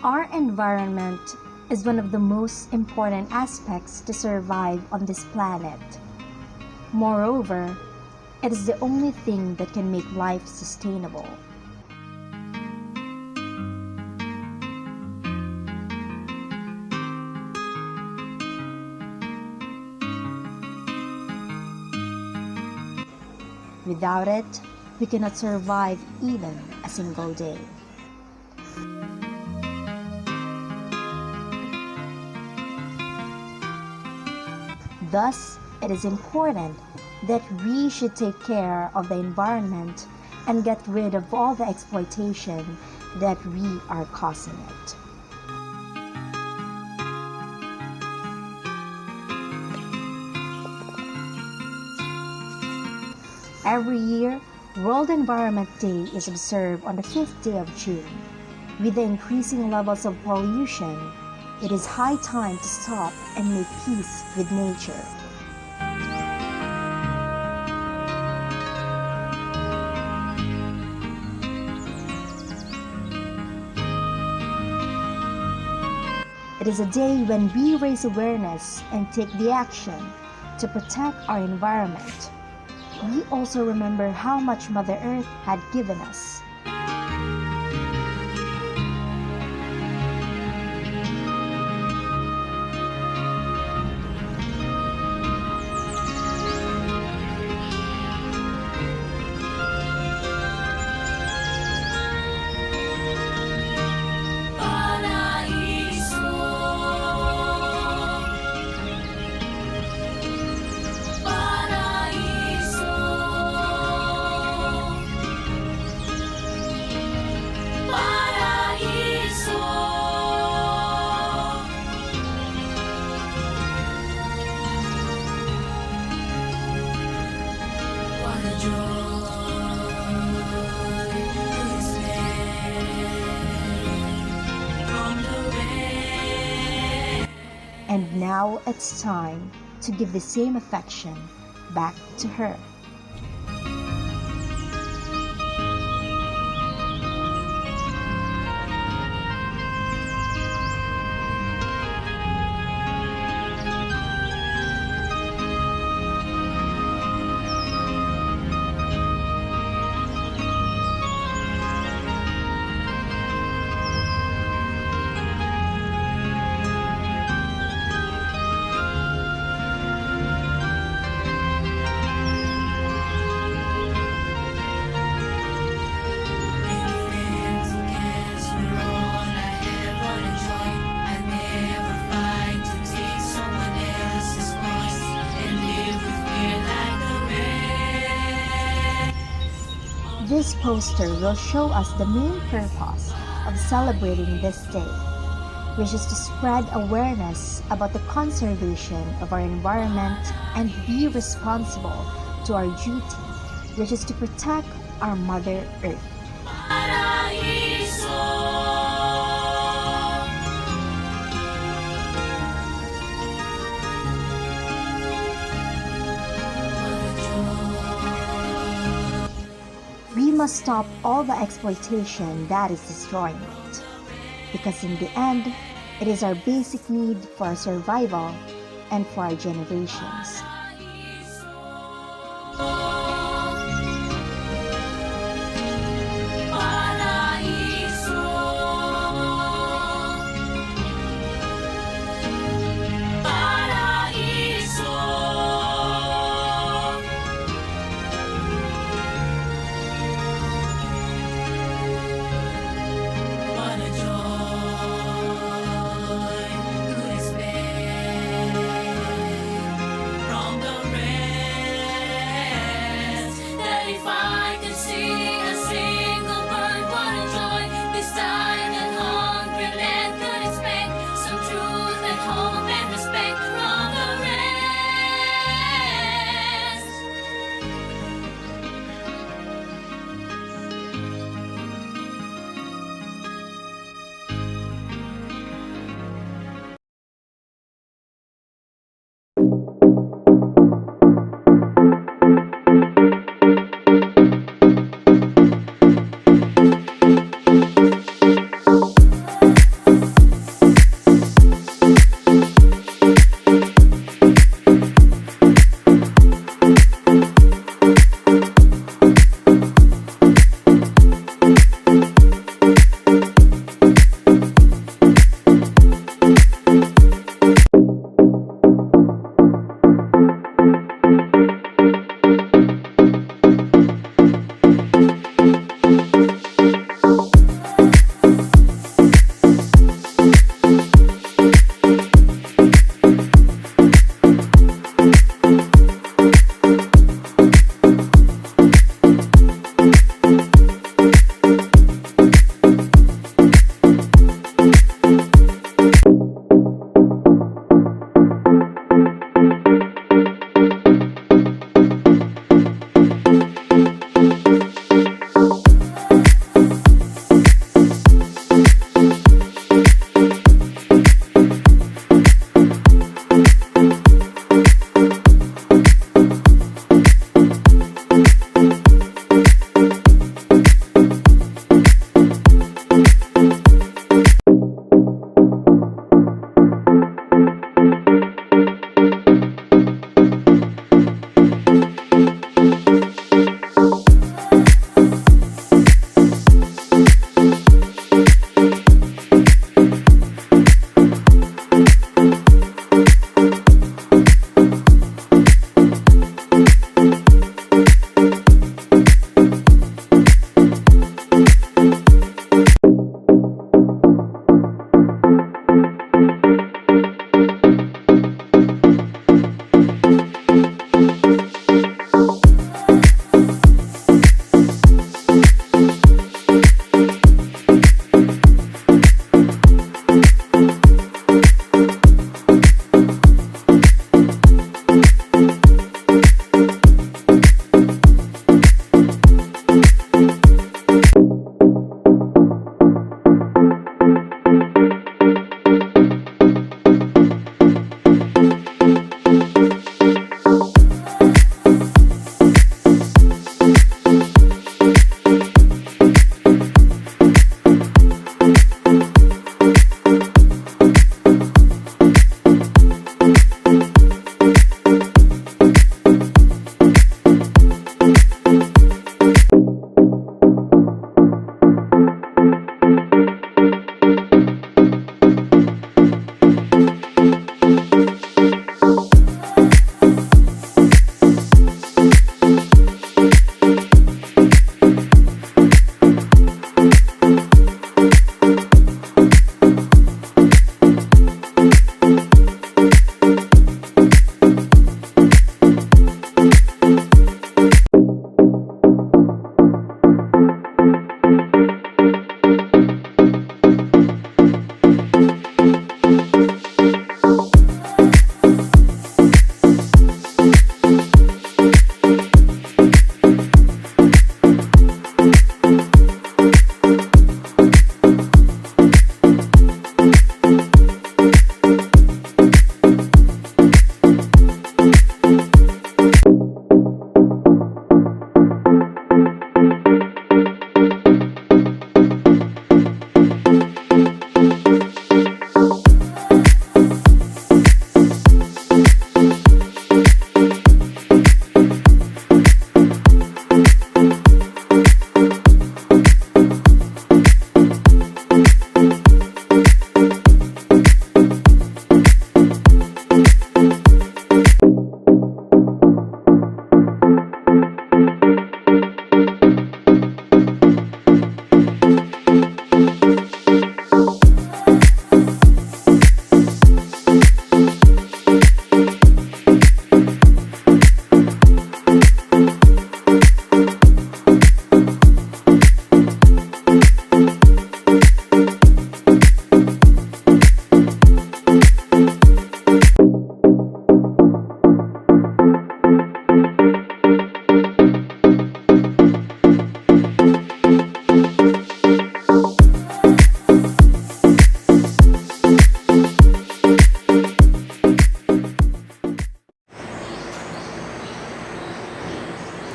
Our environment is one of the most important aspects to survive on this planet. Moreover, it is the only thing that can make life sustainable. Without it, we cannot survive even a single day. Thus, it is important that we should take care of the environment and get rid of all the exploitation that we are causing it. Every year, World Environment Day is observed on the 5th day of June. With the increasing levels of pollution, it is high time to stop and make peace with nature. It is a day when we raise awareness and take the action to protect our environment. We also remember how much Mother Earth had given us. And now it's time to give the same affection back to her. This poster will show us the main purpose of celebrating this day, which is to spread awareness about the conservation of our environment and be responsible to our duty, which is to protect our Mother Earth. We must stop all the exploitation that is destroying it, because in the end, it is our basic need for our survival and for our generations.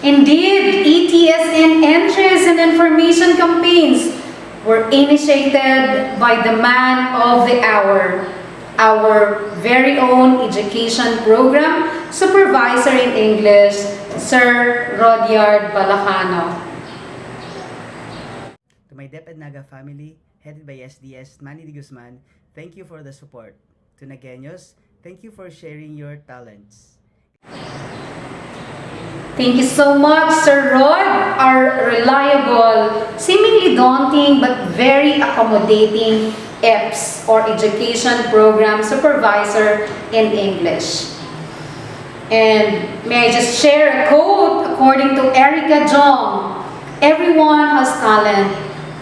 Indeed, e-TSN entries and information campaigns were initiated by the man of the hour, our very own education program supervisor in English, Sir Rodyard Balacano. To my DepEd Naga family, headed by SDS Manny de Guzman, thank you for the support. To Nagueños, thank you for sharing your talents. Thank you so much, Sir Rod, our reliable, seemingly daunting but very accommodating EPS or Education Program Supervisor in English. And may I just share a quote according to Erica Jong, everyone has talent.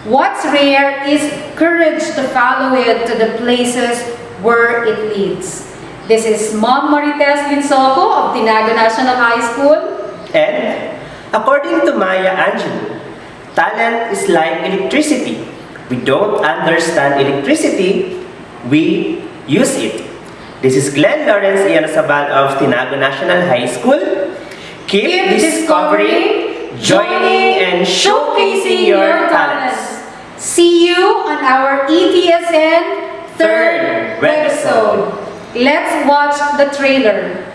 What's rare is courage to follow it to the places where it leads. This is Mom Marites Linsoko of Tinago National High School. And according to Maya Angelou, talent is like electricity. We don't understand electricity, we use it. This is Glenn Lawrence Ianasabal of Tinago National High School. Keep discovering, joining, and showcasing your talents. See you on our e-TSN third webisode. Let's watch the trailer.